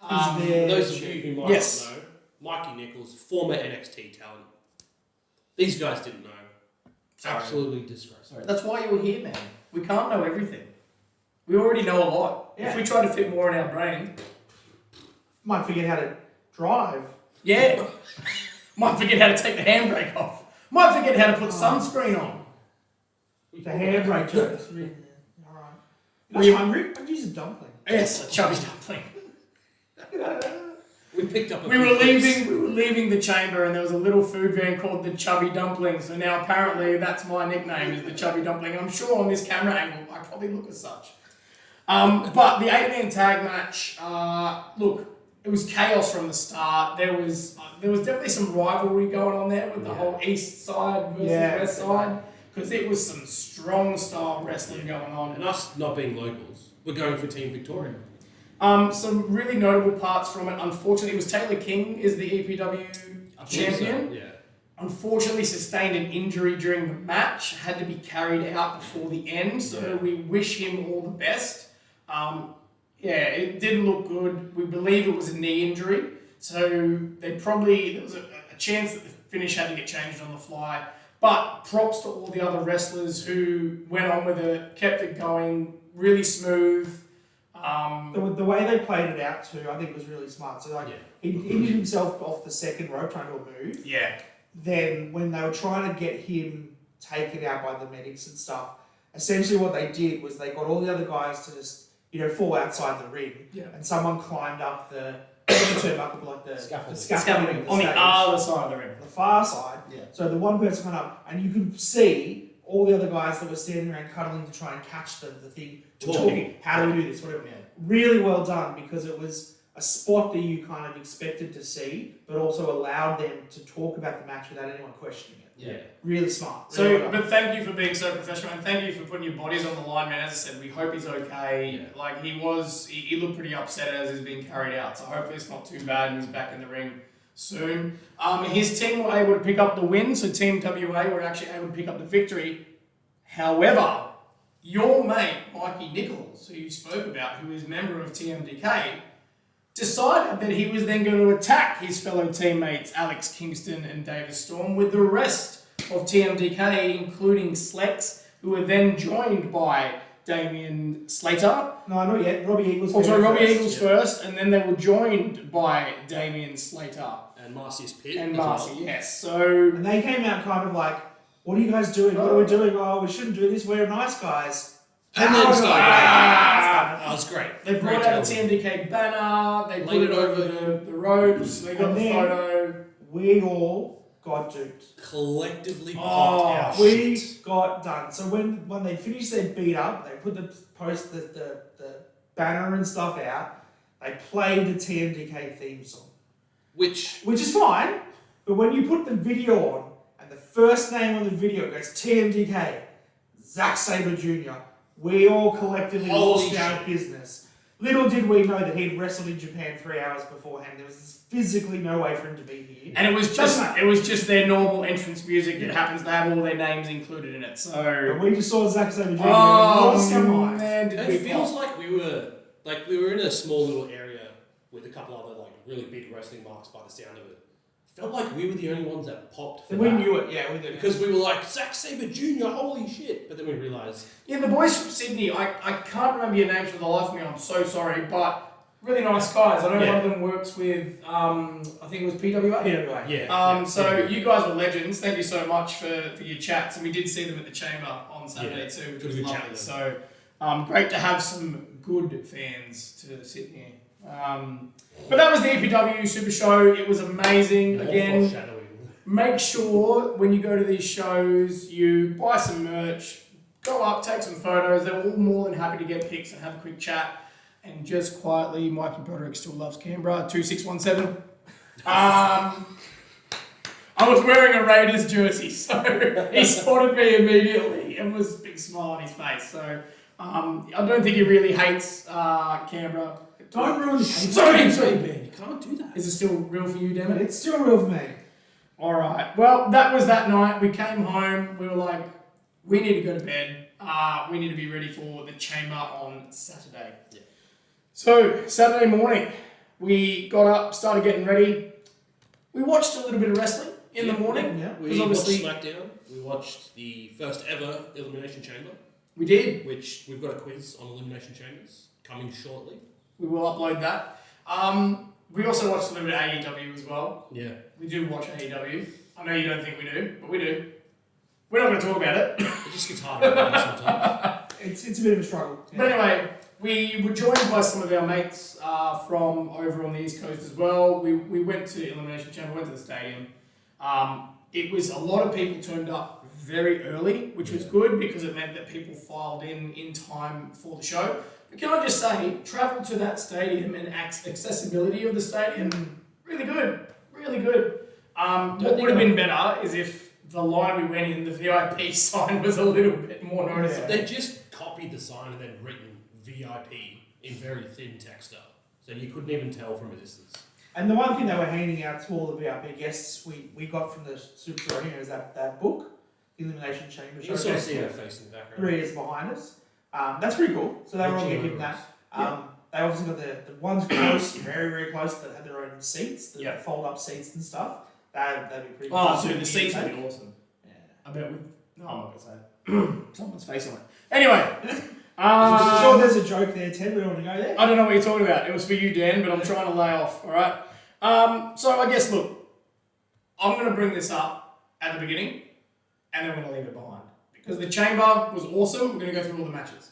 Those of you who might Yes. not know, Mikey Nichols, former NXT talent. These guys didn't know. Absolutely disgraceful. That's why you're here, man. We can't know everything. We already know a lot. Yeah. If we try to fit more in our brain, Might forget how to drive. yeah. Might forget how to take the handbrake off. Might forget how to put sunscreen on. The handbrake jokes. Alright. You We- guys hungry? I'd use a dumpling. Yes, a chubby dumpling. We picked up a We few were clips. leaving the chamber, and there was a little food van called the Chubby Dumpling. So now apparently that's my nickname, is the Chubby Dumpling. I'm sure on this camera angle I probably look as such. But the 8-man tag match, look, it was chaos from the start. There was definitely some rivalry going on there with the whole East side versus West side, because it was some strong style wrestling going on. And us not being locals, we're going for Team Victoria. Some really notable parts from it. Unfortunately, it was Taylor King is the EPW champion. So, yeah. Unfortunately, sustained an injury during the match. Had to be carried out before the end. So we wish him all the best. It didn't look good. We believe it was a knee injury. So there was a chance that the finish had to get changed on the fly. But props to all the other wrestlers who went on with it, kept it going, really smooth. The way they played it out too, I think was really smart. So he injured himself off the second rope trying to move. Yeah. Then when they were trying to get him taken out by the medics and stuff, essentially what they did was they got all the other guys to just fall outside the ring. Yeah. And someone climbed up the turnbuckle, like the scaffolding On the stage, other side of the ring. the far side. Yeah. So the one person went up, and you could see all the other guys that were standing around cuddling to try and catch the thing, talking. How do we do this? Whatever. Yeah. Really well done, because it was a spot that you kind of expected to see, but also allowed them to talk about the match without anyone questioning it. Yeah. Really smart. So, Really well done. but thank you for being so professional, and thank you for putting your bodies on the line, man. As I said, we hope he's okay. Yeah. Like he looked pretty upset as he's being carried out. So hopefully it's not too bad, and he's back in the ring soon. His team were able to pick up the win, so Team WA were actually able to pick up the victory. However, your mate Mikey Nichols, who you spoke about, who is a member of TMDK, decided that he was then going to attack his fellow teammates Alex Kingston and Davis Storm with the rest of TMDK, including Slex, who were then joined by Damien Slater. No, not yet. Robbie Eagles. Also, came out Robbie first. Eagles first, and then they were joined by Damien Slater And Marcy's Pit. and as Marcy. well. Yes, so And they came out kind of like, "What are you guys doing? What are we doing? Oh, we shouldn't do this. We're nice guys." And then started. Ah! That was great. they brought Great out the television. TMDK banner. They put Laid it it over over the ropes. They got And the then- photo. We all got duped. Collectively Oh, popped our We shit. got done. So when they finished their beat up, they put the banner and stuff out. They played the TMDK theme song, Which which is fine. But when you put the video on and the first name on the video goes TMDK, Zack Sabre Jr., we all collectively Holy lost our shit. business. Little did we know that he'd wrestled in Japan 3 hours beforehand. There was physically no way for him to be here. And it was just their normal entrance music that happens to have all their names included in it. So But we just saw Zack Sabre Jr. oh and lost our minds. man, did we it feels flop. like we were in a small little area with a couple other like really big wrestling marks by the sound of it. felt like we were the only ones that popped for We that. knew it, yeah, we did. Because we were like, Zack Sabre Jr., holy shit. But then we realised... Yeah, the boys from Sydney, I can't remember your names for the life of me, I'm so sorry, but really nice guys. I know one of them works with, I think it was PWA. PWA. Yeah. You guys were legends. Thank you so much for your chats. And we did see them at the Chamber on Saturday too, which was lovely. So great to have some good fans to sit here. But that was the EPW Super Show. It was amazing. Again, make sure when you go to these shows, you buy some merch, go up, take some photos. They're all more than happy to get pics and have a quick chat. And just quietly, Mikey Broderick still loves Canberra, 2617. I was wearing a Raiders jersey, so he spotted me immediately and was a big smile on his face. So I don't think he really hates Canberra. Don't ruin the Sorry, man. You can't do that. Is it still real for you, Damon? It's still real for me. All right. Well, that was that night. We came home. We were like, we need to go to bed. We need to be ready for the Chamber on Saturday. Yeah. So, Saturday morning, we got up, started getting ready. We watched a little bit of wrestling in the morning. Yeah. We watched SmackDown. We watched the first ever Elimination Chamber. We did. Which we've got a quiz on Elimination Chambers coming shortly. We will upload that. We also watched a little bit of AEW as well. Yeah. We do watch AEW. I know you don't think we do, but we do. We're not going to talk about it. It just gets harder sometimes. It's a bit of a struggle. Yeah. But anyway, we were joined by some of our mates from over on the East Coast as well. We went to Elimination Chamber, went to the stadium. It was a lot of people turned up very early, which was good because it meant that people filed in time for the show. But can I just say, travel to that stadium and accessibility of the stadium, really good, really good. What would have been better is if the line we went in, the VIP sign was a little bit more noticeable. They just copied the sign and then written VIP in very thin text up. So you couldn't even tell from a distance. And the one thing they were handing out to all the VIP guests we got from the Superstore here is that book, Elimination Chamber. You can sort of see their face in the background. 3 years behind us. That's pretty cool. So they were all getting that. They obviously got the ones close, very, very close, that had their own seats, the fold-up seats and stuff. That'd be pretty cool. Oh, dude, the seats would be awesome. Yeah. I bet no, I'm not going to say it. Someone's face on it. Anyway. Sure, there's a joke there, Ted. We don't want to go there. I don't know what you're talking about. It was for you, Dan, but I'm trying to lay off, all right? So I guess, look, I'm going to bring this up at the beginning, and then we're going to leave it behind. Because the Chamber was awesome. We're going to go through all the matches.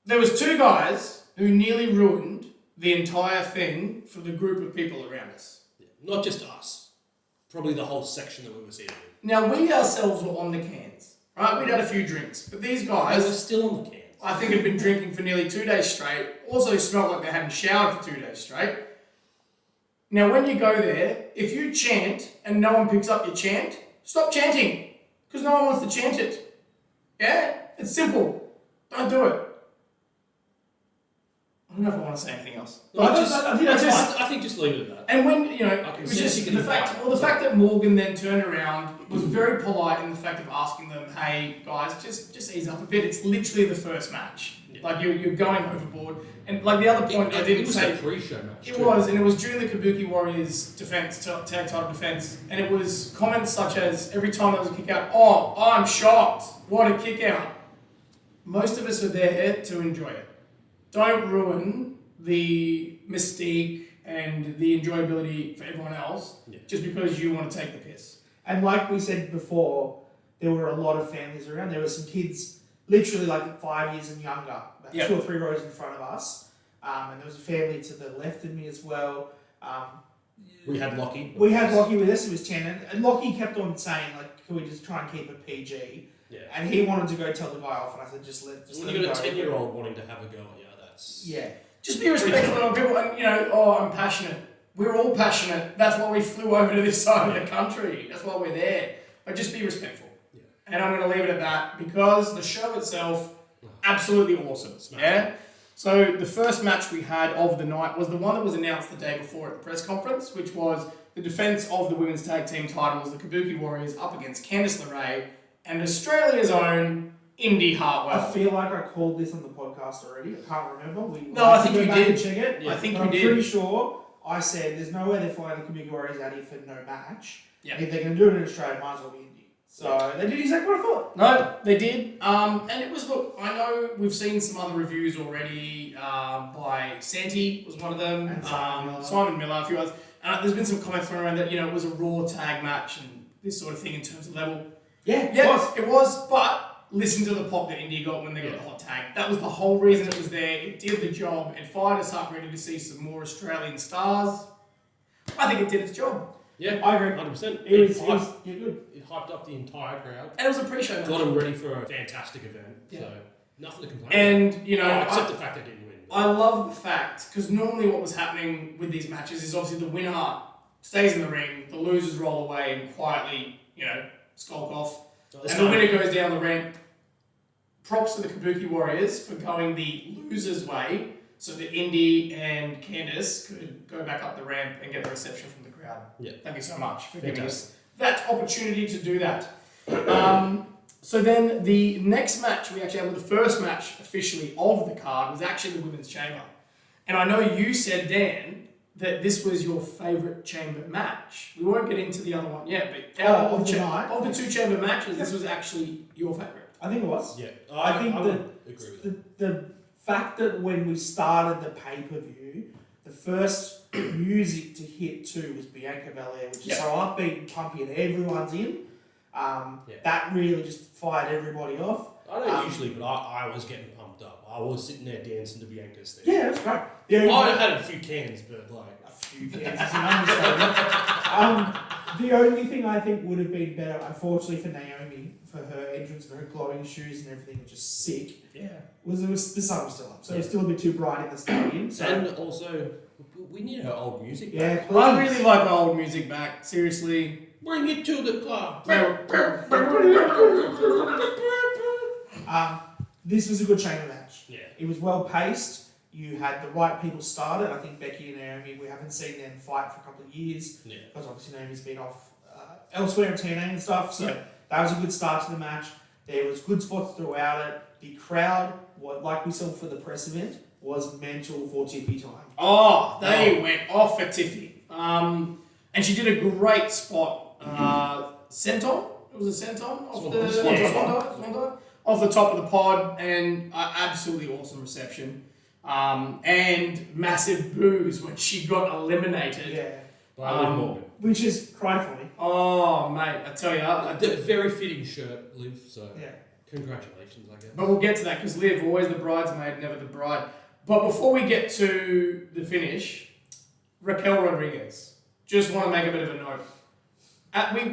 There was 2 guys who nearly ruined the entire thing for the group of people around us. Yeah. Not just us. Probably the whole section that we were sitting in. Now, we ourselves were on the cans, right? We'd had a few drinks, but these guys... They were still on the cans. I think had been drinking for nearly 2 days straight. Also smelled like they hadn't showered for 2 days straight. Now, when you go there, if you chant and no one picks up your chant, stop chanting. Because no one wants to chant it. Yeah? It's simple. Don't do it. I don't know if I want to say anything else. I think just leave it at that. And when, you know, I it was just the fact that Morgan then turned around was very polite in the fact of asking them, hey, guys, just ease up a bit. It's literally the first match. Yeah. Like, you're going overboard. And, like, the other point I didn't say... It was a pre-show match. It was, and it was during the Kabuki Warriors tag title defense. And it was comments such as, every time there was a kick out, oh, I'm shocked. What a kick out. Most of us are there to enjoy it. Don't ruin the mystique and the enjoyability for everyone else just because you want to take the piss. And like we said before, there were a lot of families around. There were some kids, literally like 5 years and younger, about 2 or 3 rows in front of us. And there was a family to the left of me as well. We had Lockie. We had Lockie with us. He was 10. And Lockie kept on saying, like, can we just try and keep it PG? Yeah. And he wanted to go tell the guy off. And I said, just let when you got a 10-year-old wanting to have a go at you, that's... Yeah. Just be respectful of people, and, you know, oh, I'm passionate. We're all passionate. That's why we flew over to this side of the country. That's why we're there. But just be respectful. Yeah. And I'm going to leave it at that because the show itself, absolutely awesome. Yeah? So the first match we had of the night was the one that was announced the day before at the press conference, which was the defense of the women's tag team titles, the Kabuki Warriors up against Candice LeRae and Australia's own Indy Hartwell. I feel like I called this on the podcast already. I can't remember. I think you did. Check it. Yeah. I think I'm you did. pretty sure I said there's no way they're flying the Kabuki Warriors out here for no match. Yeah. If they're going to do it in Australia, might as well be Indy. So they did exactly what I thought. No, they did. And it was, look, I know we've seen some other reviews already by Santi was one of them, And Simon Miller, a few others. There's been some comments thrown around that, it was a Raw tag match and this sort of thing in terms of level. Yeah, it was, but listen to the pop that India got when they got the hot tag. That was the whole reason it was there. It did the job. It fired us up ready to see some more Australian stars. I think it did its job. Yeah, I agree. 100%. It was good. It hyped up the entire crowd. And it was a pre-show match. Got them ready for a fantastic event. Yeah. So, nothing to complain And, about. Except the fact they didn't win. I love the fact, because normally what was happening with these matches is obviously the winner stays in the ring, the losers roll away and quietly, skulk off. And the winner goes down the ramp. Props to the Kabuki Warriors for going the loser's way so that Indy and Candice could go back up the ramp and get the reception from the crowd. Yeah. Thank you so much for giving Fantastic. us that opportunity to do that. So then the next match, we actually had the first match officially of the card was actually the Women's Chamber. And I know you said, Dan, that this was your favourite chamber match. We won't get into the other one yet, but out Of the night? of the two chamber matches, this was actually your favourite. I think it was. Yeah. I think would agree with that. the fact that when we started the pay-per-view, the first music to hit too was Bianca Belair, which is so upbeat and pumpy and everyone's in. That really just fired everybody off. I don't usually, but I was getting pumped up. I was sitting there dancing to Bianca's thing. Yeah, that's great. I had a few cans, but A few cans is an understatement. The only thing I think would have been better, unfortunately for Naomi, for her entrance and her glowing shoes and everything, which is sick, was the sun was still up. So it was still a bit too bright in the stadium. So. And also, we need her old music Yeah, back. please. I really like my old music back, seriously. Bring it to the club. This was a good chamber match. Yeah. It was well paced. You had the right people started. I think Becky and Naomi, we haven't seen them fight for a couple of years. Yeah. Because obviously Naomi's been off elsewhere in TNA and stuff. So that was a good start to the match. There was good spots throughout it. The crowd, like we saw for the press event, was mental for Tiffy time. Oh, they went off for Tiffy. And she did a great spot. Senton? It was a senton? Off the Swan dive? Off the top of the pod. And absolutely awesome reception. And massive boos when she got eliminated. Yeah. By Liv Morgan. Which is cry for me. Oh, mate, I tell you. A very fitting shirt, Liv, so Yeah. congratulations, I guess. But we'll get to that because Liv, always the bridesmaid, never the bride. But before we get to the finish, Raquel Rodriguez. Just want to make a bit of a note.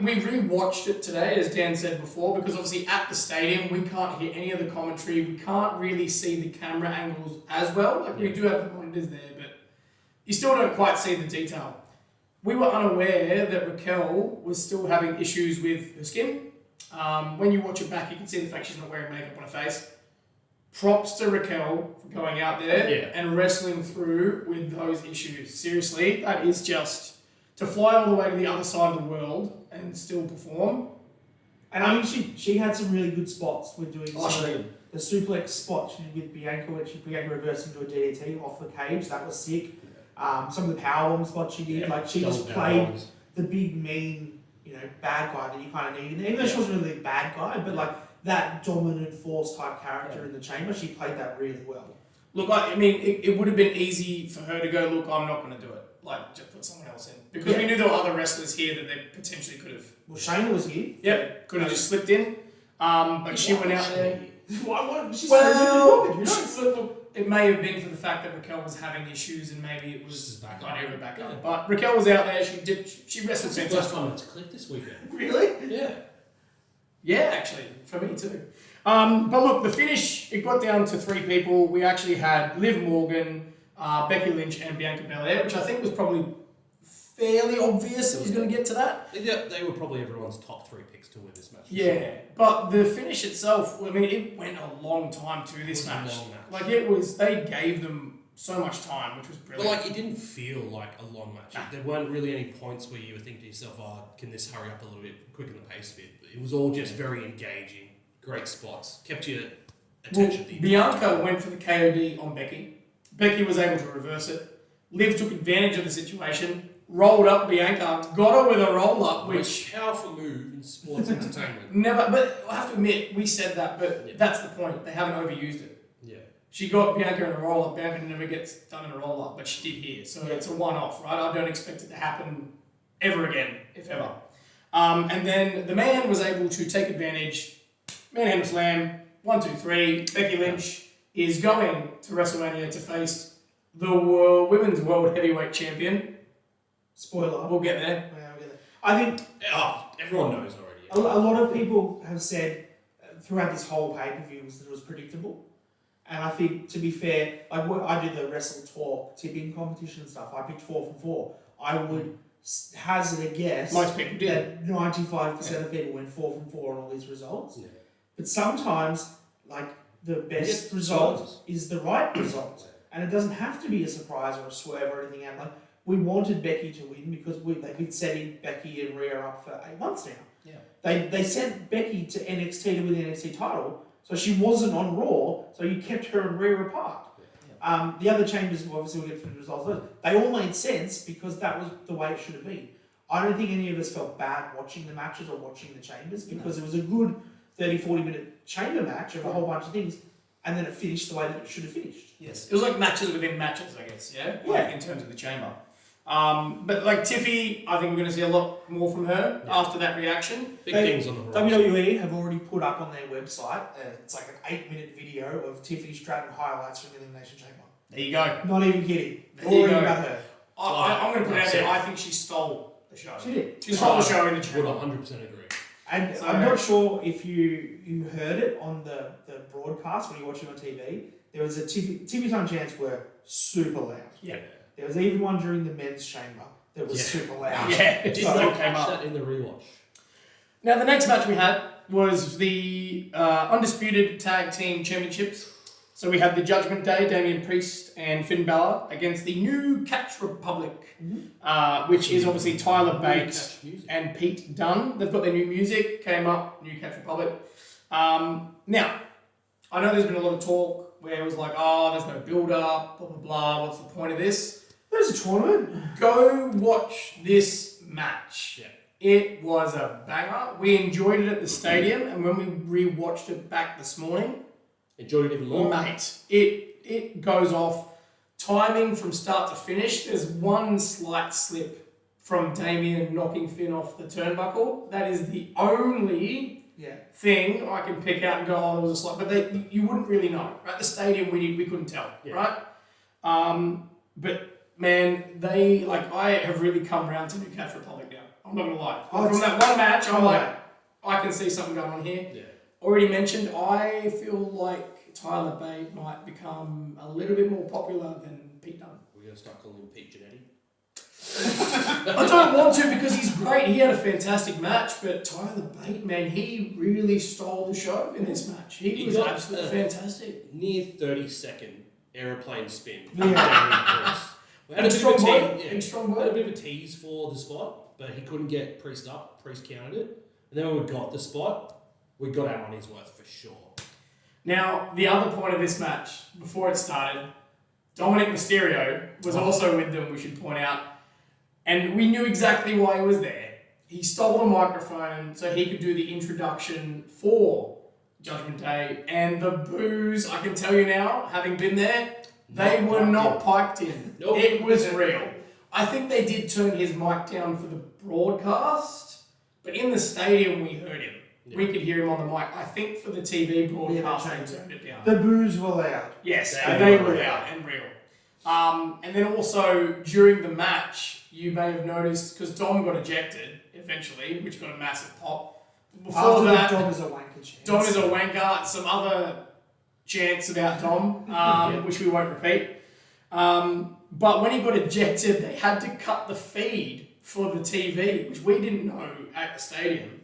We re-watched it today, as Dan said before, because obviously at the stadium we can't hear any of the commentary. We can't really see the camera angles as well. Like we do have the monitors there, but you still don't quite see the detail. We were unaware that Raquel was still having issues with her skin. When you watch it back, you can see the fact she's not wearing makeup on her face. Props to Raquel for going out there and wrestling through with those issues. Seriously, that is just to fly all the way to the other side of the world and still perform. And I think she had some really good spots with doing did. the suplex spot she did with Bianca when Bianca reversed into a DDT off the cage. That was sick. Some of the powerbomb spots she did, like she just played the big mean, bad guy that you kind of need. Even though she wasn't really a bad guy, but like that dominant force type character in the chamber, she played that really well. Look, I mean, it would have been easy for her to go, look, I'm not going to do it. Like, just put someone else in. Because we knew there were other wrestlers here that they potentially could have. Well, Shayna was here. Yep, could have just slipped in. But she went out there. Why? She's Look, it may have been for the fact that Raquel was having issues and maybe it was back up. But Raquel was out there. She wrestled It's the first time it's clicked this weekend. Really? Yeah. Yeah, actually, for me too. But look, the finish, it got down to 3 people. We actually had Liv Morgan, Becky Lynch, and Bianca Belair, which I think was probably fairly obvious it was going to get to that. Yeah, they were probably everyone's top 3 picks to win this match. Yeah, but the finish itself, I mean, it went a long time to this match. A long match. Like, they gave them so much time, which was But brilliant. it didn't feel like a long match. There weren't really any points where you would think to yourself, can this hurry up a little bit, quicken the pace a bit. It was all just very engaging, great spots, kept your attention. Bianca went for the KOD on Becky. Becky was able to reverse it. Liv took advantage of the situation, rolled up Bianca, got her with a roll up, Which which powerful move in sports entertainment. never. But I have to admit, we said that, but Yeah. that's the point. They haven't overused it. Yeah. She got Bianca in a roll up. Bianca never gets done in a roll up, but she did here. So it's a one off, right? I don't expect it to happen ever again, if ever. And then the man was able to take advantage. Manhandle slam, 1, 2, 3. Becky Lynch is going to WrestleMania to face the women's world heavyweight champion. Spoiler. We'll get there. Yeah, we'll get there. I think Everyone knows already. a lot of people have said throughout this whole pay-per-view that it was predictable. And I think, to be fair, like I did the Wrestle Talk tipping competition and stuff. I picked 4 from 4. I would hazard a guess Most people did. that 95% of people went 4 from 4 on all these results. Yeah. But sometimes, like, the best get result surprises. is the right result. And it doesn't have to be a surprise or a swerve or anything. Like, we wanted Becky to win because they've been setting Becky and Rhea up for 8 months now. Yeah. They sent Becky to NXT to win the NXT title, so she wasn't on Raw, so you kept her and Rhea apart. The other chambers, obviously we'll get through the results of those, they all made sense because that was the way it should have been. I don't think any of us felt bad watching the matches or watching the chambers because it was a good 30-40 minute chamber match of a whole bunch of things, and then it finished the way that it should have finished. Yes. It was like matches within matches, I guess, yeah? Yeah. Like in terms of the chamber. But like Tiffy, I think we're going to see a lot more from her after that reaction. Big things on the horizon. WWE have already put up on their website, it's like an 8-minute video of Tiffany Stratton highlights from the Elimination Chamber. There you go. Not even kidding. There you Already go. about her. I'm going to put it out there. Upset. I think she stole the show. She did. She stole the show in the Would chamber. 100% agree. And So- I'm not sure if you heard it on the broadcast when you're watching on TV. There was a TV Time chants were super loud. Yeah. There was even one during the men's chamber that was Yeah. super loud. Yeah, it Did just not came catch up. that in the rewatch. Now, the next match we had was the Undisputed Tag Team Championships. So we had the Judgment Day, Damian Priest and Finn Balor against the New Catch Republic, which is obviously Tyler Bates Catch music. and Pete Dunne. They've got their new music, came up, New Catch Republic. Now, I know there's been a lot of talk where it was like, oh, there's no build-up, blah, blah, blah, what's the point of this? There's a tournament. Go watch this match. Yeah. It was a banger. We enjoyed it at the stadium, and when we rewatched it back this morning, Enjoyed it even more. mate, it goes off. Timing from start to finish. There's one slight slip from Damien knocking Finn off the turnbuckle. That is the only thing I can pick out and go, oh, there was a slight. But you wouldn't really know. At the stadium, we couldn't tell, right? But man, I have really come around to New Catch Republic now. I'm not gonna lie. From that one match, I'm like, I can see something going on here. Yeah. Already mentioned, I feel like Tyler Bate might become a little bit more popular than Pete Dunne. We're going to start calling him Pete Genetti. I don't want to because he's great. He had a fantastic match, but Tyler Bate, man, he really stole the show in this match. He was got absolutely fantastic. Near 30-second aeroplane spin. Yeah. We had a bit Strong of a boy. tease, Big strong we had boy. a bit of a tease for the spot, but he couldn't get Priest up. Priest counted it. And then when we got the spot, we got our money's worth for sure. Now, the other point of this match, before it started, Dominic Mysterio was also with them, we should point out. And we knew exactly why he was there. He stole a microphone so he could do the introduction for Judgment Day. And the boos, I can tell you now, having been there, they were not piped in. Nope. It was real. I think they did turn his mic down for the broadcast, but in the stadium we heard him. Yeah. We could hear him on the mic. I think for the TV broadcast they turned it down. The boos were loud. Yes, They they were were real. out and real. And then also during the match, you may have noticed because Dom got ejected eventually, which got a massive pop. Before After that, Dom is a wanker chance. Dom is a wanker. Some other chants about Dom, which we won't repeat. But when he got ejected, they had to cut the feed for the TV, which we didn't know at the stadium.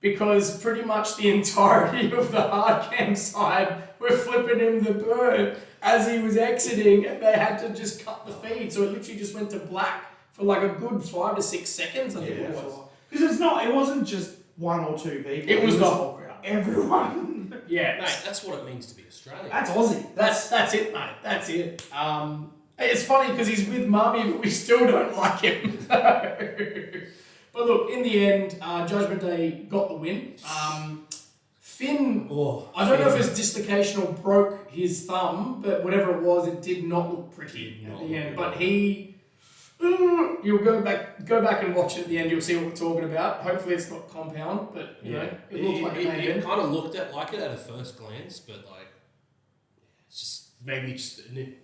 Because pretty much the entirety of the hard cam side were flipping him the bird as he was exiting, and they had to just cut the feed. So it literally just went to black for like a good 5 to 6 seconds, I think it was. Because it wasn't just one or two people. It was the whole crowd. Everyone. Yeah. Mate, that's what it means to be Australian. That's Aussie. That's it, mate. That's it. It's funny because he's with Mummy, but we still don't like him. But look, in the end, Judgment Day got the win. Finn, I don't know if his dislocation or broke his thumb, but whatever it was, it did not look pretty at the end. But you'll go back and watch it at the end. You'll see what we're talking about. Hopefully, it's not compound, but you know, it looked like it kind of looked like it at a first glance, but like it's just maybe just an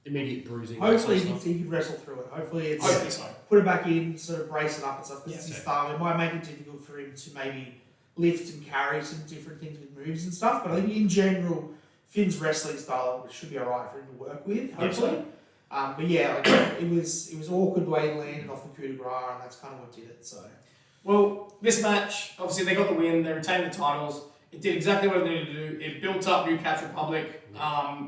immediate bruising. Hopefully, he could wrestle through it. Hopefully so. Put it back in, sort of brace it up and stuff. Because it's his thumb. It might make it difficult for him to maybe lift and carry some different things with moves and stuff. But I think in general, Finn's wrestling style should be alright for him to work with. Hopefully. But yeah, like, it was awkward the way he landed off the coup de grace, and that's kind of what did it. So, well, this match, obviously they got the win. They retained the titles. It did exactly what it needed to do. It built up New Catch Republic.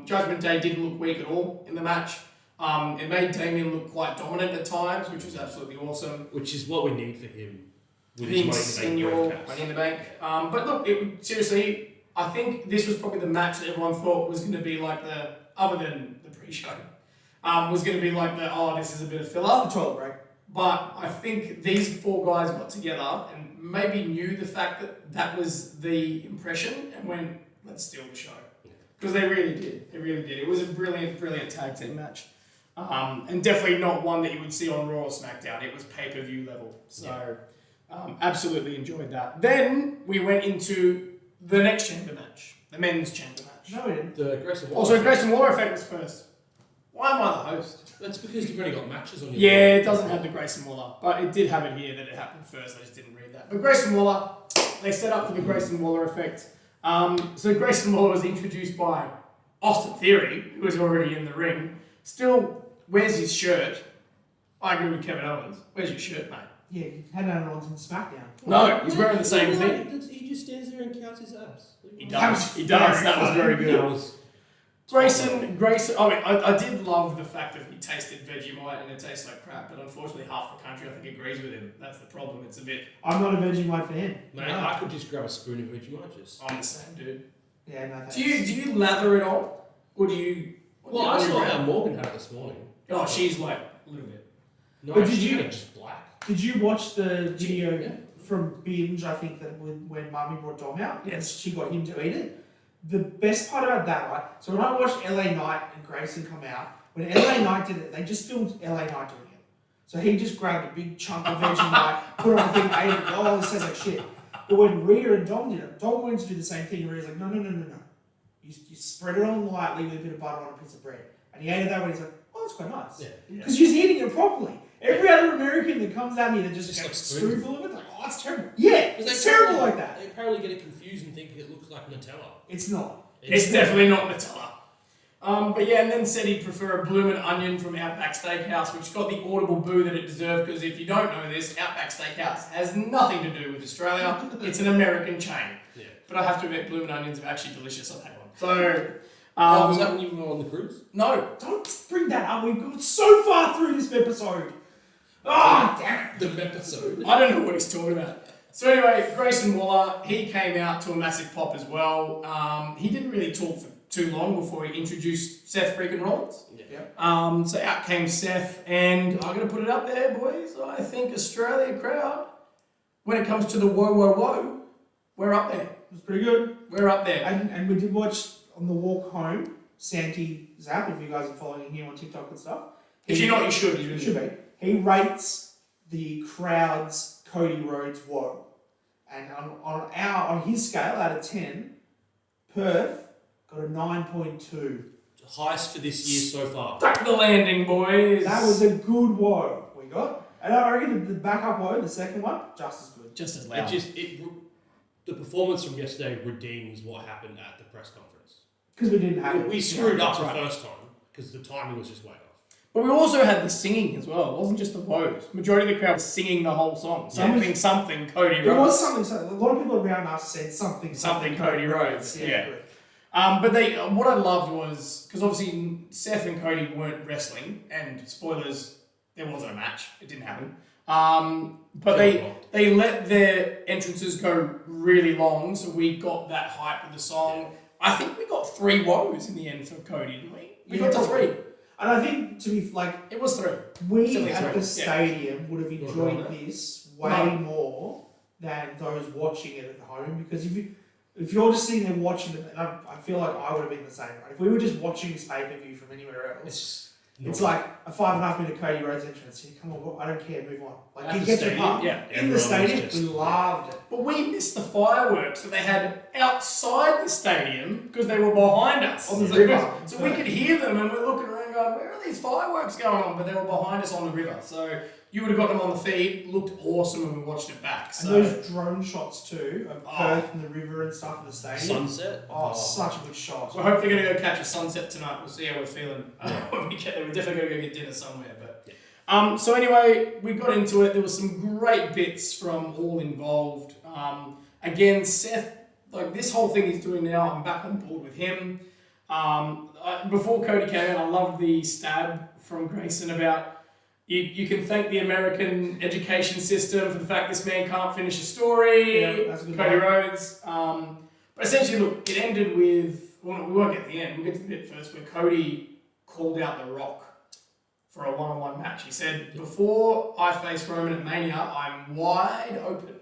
Judgment Day didn't look weak at all in the match. It made Damien look quite dominant at times, which was absolutely awesome. Which is what we need for him. Being senior, Money in the Bank. But look, seriously, I think this was probably the match that everyone thought was going to be like other than the pre-show, was going to be like this is a bit of filler. The toilet break. But I think these four guys got together and maybe knew the fact that was the impression and went, let's steal the show. Because they really did. They really did. It was a brilliant, brilliant tag team match. And definitely not one that you would see on Raw or SmackDown. It was pay-per-view level. So, absolutely enjoyed that. Then we went into the next chamber match. The men's chamber match. No, we didn't. The Grayson Waller. Also, Grayson Waller effect was first. Why am I the host? That's because you've only got matches on your Yeah, it doesn't have the Grayson Waller. But it did have it here that it happened first. I just didn't read that. But Grayson Waller, they set up for the Grayson Waller effect. So Grayson Waller was introduced by Austin Theory, who was already in the ring. Still wears his shirt. I agree with Kevin Owens. Where's your shirt, mate? Yeah, he had that on SmackDown. No, he's wearing the same thing. He just stands there and counts his abs. He does. That was very good. Grayson, I mean, I did love the fact that he tasted Vegemite and it tastes like crap, but unfortunately half the country, I think, agrees with him. That's the problem. It's a bit... I'm not a Vegemite fan. Mate, I could just grab a spoon of Vegemite, just... I'm the same, dude. Yeah, no thanks. Do you lather it on? Or do you... Well, I saw how Morgan had it this morning. Oh, she's like a little bit. No, but she had it just black. Did you watch the video from Binge, I think, that when Mummy brought Dom out? Yes. She got him to eat it. The best part about that, right? So when I watched LA Knight and Grayson come out, when LA Knight did it, they just filmed LA Knight doing it. So he just grabbed a big chunk of Vegemite, put it on the thing, ate it. Oh, this tastes like shit. But when Rhea and Dom did it, Dom wanted to do the same thing. Rhea's like, no. You spread it on lightly with a bit of butter on a piece of bread. And he ate it that way. He's like, oh, that's quite nice. Because she's eating it properly. Every other American that comes at me that just gets a spoonful of it, like, oh, that's terrible. Yeah, it's terrible like that. They apparently get it confused and think it looks like Nutella. It's not. It's definitely not Nutella. But yeah, and then said he'd prefer a bloomin' onion from Outback Steakhouse, which got the audible boo that it deserved, because if you don't know this, Outback Steakhouse has nothing to do with Australia. It's an American chain. Yeah. But I have to admit, bloomin' onions are actually delicious. I've had one. So... was that when you were on the cruise? No. Don't bring that up. We've got so far through this episode. Oh, damn it. The episode. I don't know what he's talking about. So anyway, Grayson Waller, he came out to a massive pop as well. He didn't really talk for too long before he introduced Seth freaking Rollins. Yeah. So out came Seth, and I'm going to put it up there, boys. I think Australia crowd, when it comes to the whoa, we're up there. It was pretty good. We're up there. And we did watch on the walk home, Santi Zap, if you guys are following him on TikTok and stuff. If you're not, you should. You should be. He rates the crowd's Cody Rhodes whoa. And on his scale, out of 10, Perth got a 9.2. Highest for this year so far. Stuck the landing, boys. That was a good whoa we got. And I reckon the backup whoa, the second one, just as good. Just as loud. The performance from yesterday redeems what happened at the press conference. Because we didn't have it. We screwed up the first time because the timing was just way off. But we also had the singing as well. It wasn't just the woes. Majority of the crowd was singing the whole song. Something Cody Rhodes. There was something. So a lot of people around us said something Cody Rhodes. Yeah. Good. But what I loved was, because obviously Seth and Cody weren't wrestling, and spoilers, there wasn't a match. It didn't happen. But they let their entrances go really long, so we got that hype with the song. I think we got 3 woes in the end for Cody, didn't we? We got to 3. And I think to be like, It was 3. we Still at three. the stadium would have enjoyed this way more than those watching it at home, because if you're just sitting there watching it, and I feel like I would have been the same. Right? If we were just watching this pay-per-view from anywhere else, it's like a 5.5 minute Cody Rhodes entrance. Yeah, come on, I don't care, move on. Like, you get your part. Yeah. In the stadium, we loved it. But we missed the fireworks that they had outside the stadium because they were behind us. On the river. So we could hear them and we're looking around going, where are these fireworks going on? But they were behind us on the river. So you would have got them on the feed. Looked awesome when we watched it back. So. And those drone shots too, of Perth and the river and stuff in the stadium. Sunset. Such a good shot. We're hopefully going to go catch a sunset tonight. We'll see how we're feeling when we get there. We're definitely going to go get dinner somewhere. But so anyway, we got into it. There was some great bits from all involved. Again, Seth, like this whole thing he's doing now, I'm back on board with him. Before Cody came in, I loved the stab from Grayson about you can thank the American education system for the fact this man can't finish a story. Yeah, that's a good Cody one. Rhodes. But essentially, look, it ended with, well, we won't get to the end, we'll get to the bit first where Cody called out The Rock for a one-on-one match. He said, before I face Roman at Mania, I'm wide open.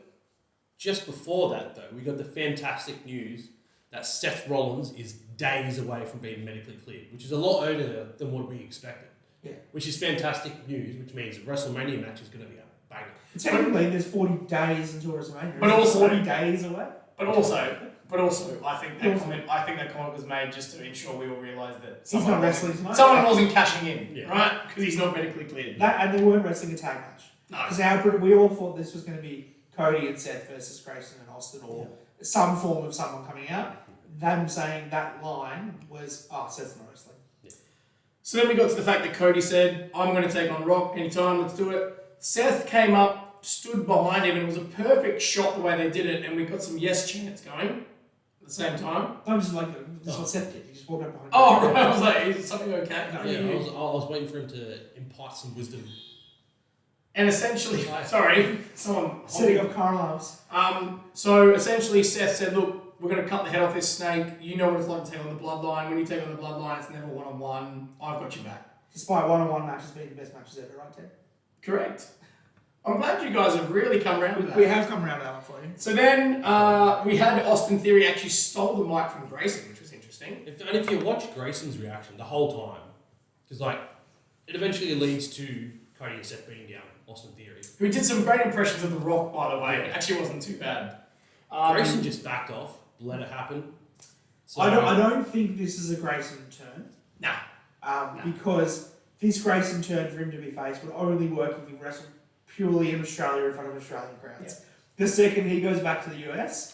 Just before that, though, we got the fantastic news that Seth Rollins is days away from being medically cleared, which is a lot earlier than what we expected. Yeah. Which is fantastic news, which means the WrestleMania match is going to be a banger. Technically, there's 40 days until WrestleMania. But also- 40 days away. But also, I think that comment was made just to ensure we all realise that He's not wrestling tonight. someone wasn't cashing in, Yeah. right? Because he's not medically cleared. And they weren't wrestling a tag match. No. Because we all thought this was going to be Cody and Seth versus Grayson and Austin, or some form of someone coming out. Them saying that line was, Seth's not wrestling. So then we got to the fact that Cody said, I'm going to take on Rock anytime, let's do it. Seth came up, stood behind him, and it was a perfect shot the way they did it, and we got some yes chants going at the same time. I'm just like, this is what Seth did. He just walked up behind him. Oh, right, I was like, is something okay? Yeah, I was waiting for him to impart some wisdom. And essentially, sorry, someone... Setting up car alarms. So essentially Seth said, look, we're going to cut the head off this snake. You know what it's like to take on the bloodline. When you take on the bloodline, it's never one-on-one. I've got you back. Despite one-on-one matches being the best matches ever, right, Ted? Correct. I'm glad you guys have really come around to that. We have come around that one for you. So then we had Austin Theory actually stole the mic from Grayson, which was interesting. If you watch Grayson's reaction the whole time, because it eventually leads to Cody and Seth beating down Austin Theory. Who did some great impressions of The Rock, by the way. It actually wasn't too bad. Grayson just backed off, let it happen. So, I don't think this is a Grayson turn. Nah. Because this Grayson turn for him to be face would only work if he wrestled purely in Australia in front of Australian crowds. The second he goes back to the US,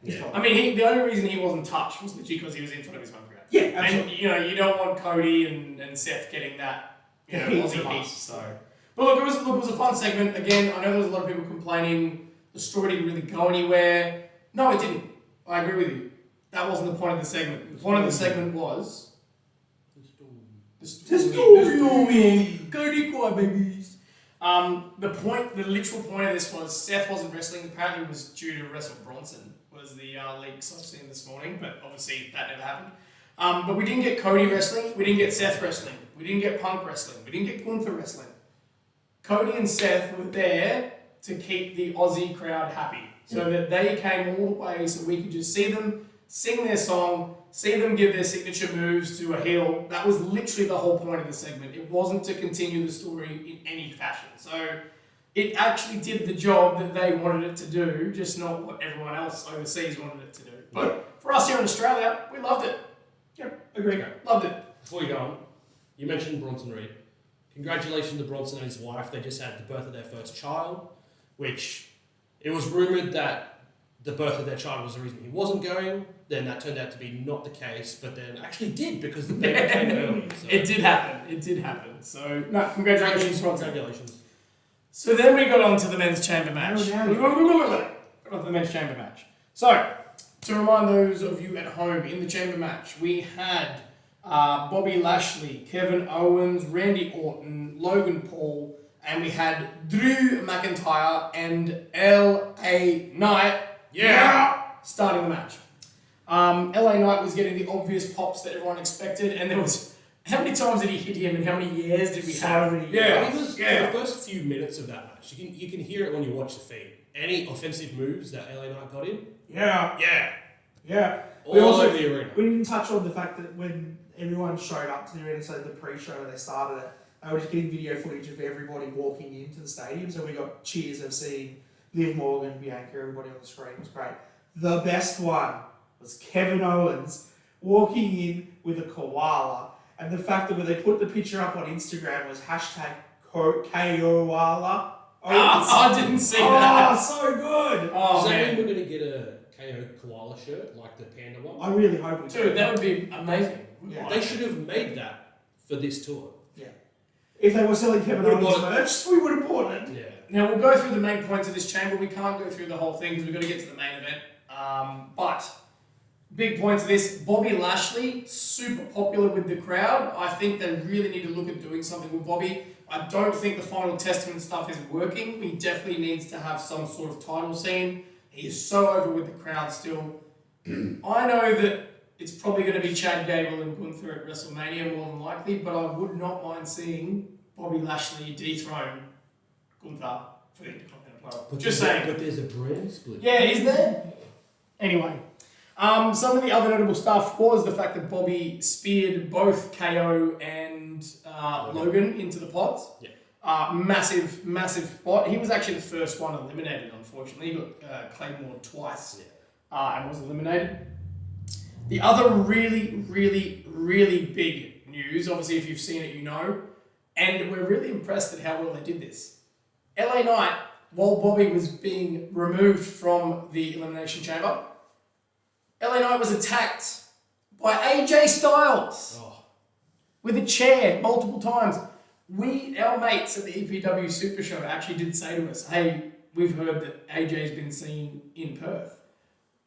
he's gone. I mean, the only reason he wasn't touched was literally because he was in front of his home crowd. Yeah, absolutely. And, you don't want Cody and Seth getting that, heat Aussie from heat. us. So. But look, it was a fun segment. Again, I know there was a lot of people complaining the story didn't really go anywhere. No, it didn't. I agree with you. That wasn't the point of the segment. The point of the segment was... The story. Cody babies. The literal point of this was Seth wasn't wrestling. Apparently it was due to wrestle Bronson, was the leaks I've seen this morning, but obviously that never happened. But we didn't get Cody wrestling, we didn't get Seth wrestling, we didn't get Punk wrestling, we didn't get Gunther wrestling. Cody and Seth were there to keep the Aussie crowd happy, so that they came all the way so we could just see them sing their song, see them give their signature moves to a heel. That was literally the whole point of the segment. It wasn't to continue the story in any fashion. So it actually did the job that they wanted it to do, just not what everyone else overseas wanted it to do. But for us here in Australia, we loved it. Yep, agree. Okay. Loved it. Before you go on, you mentioned Bronson Reed. Congratulations to Bronson and his wife. They just had the birth of their first child, which it was rumoured that the birth of their child was the reason he wasn't going. Then that turned out to be not the case, but then actually did because the baby came early. So. It did happen. So, no, congratulations, Bronson. Congratulations. So then we got on to the men's chamber match. Oh, yeah. We got on to the men's chamber match. So, to remind those of you at home, in the chamber match, we had Bobby Lashley, Kevin Owens, Randy Orton, Logan Paul, and we had Drew McIntyre and LA Knight starting the match. LA Knight was getting the obvious pops that everyone expected, and there was How many times did he hit him, and how many years did we So have? many Yeah, It was yeah. the first few minutes of that match. You can hear it when you watch the feed. Any offensive moves that LA Knight got in, Yeah. yeah, We all also- over the arena. We didn't touch on the fact that when everyone showed up to the arena, so the pre-show when they started it, they were just getting video footage of everybody walking into the stadium. So we got cheers of seeing Liv Morgan, Bianca, everybody on the screen. It was great. The best one was Kevin Owens walking in with a koala. And the fact that when they put the picture up on Instagram was hashtag KOALA. I didn't see Oh, that. so good. Oh, Does that man. mean we're going to get a KO koala shirt like the panda one? I really hope we do. Dude, that would be amazing. Yeah. They should have made that for this tour. Yeah. If they were selling Kevin Would've Owens bought it. merch, we would have bought it. Yeah. Now, we'll go through the main points of this chamber. We can't go through the whole thing because we've got to get to the main event. But big points of this. Bobby Lashley, super popular with the crowd. I think they really need to look at doing something with Bobby. I don't think the Final Testament stuff is working. He definitely needs to have some sort of title scene. He is so over with the crowd still. I know that it's probably going to be Chad Gable and Gunther at WrestleMania more than likely, but I would not mind seeing Bobby Lashley dethrone Gunther for the Intercontinental title. Just saying. But there's a brand split. Yeah, is there? Anyway, some of the other notable stuff was the fact that Bobby speared both KO and Logan into the pods. Yeah. Massive, massive spot. He was actually the first one eliminated, unfortunately. He got Claymore twice and was eliminated. The other really, really, really big news, obviously if you've seen it, you know, and we're really impressed at how well they did this. LA Knight, while Bobby was being removed from the Elimination Chamber, LA Knight was attacked by AJ Styles with a chair multiple times. Our mates at the EPW Supershow actually did say to us, hey, we've heard that AJ's been seen in Perth.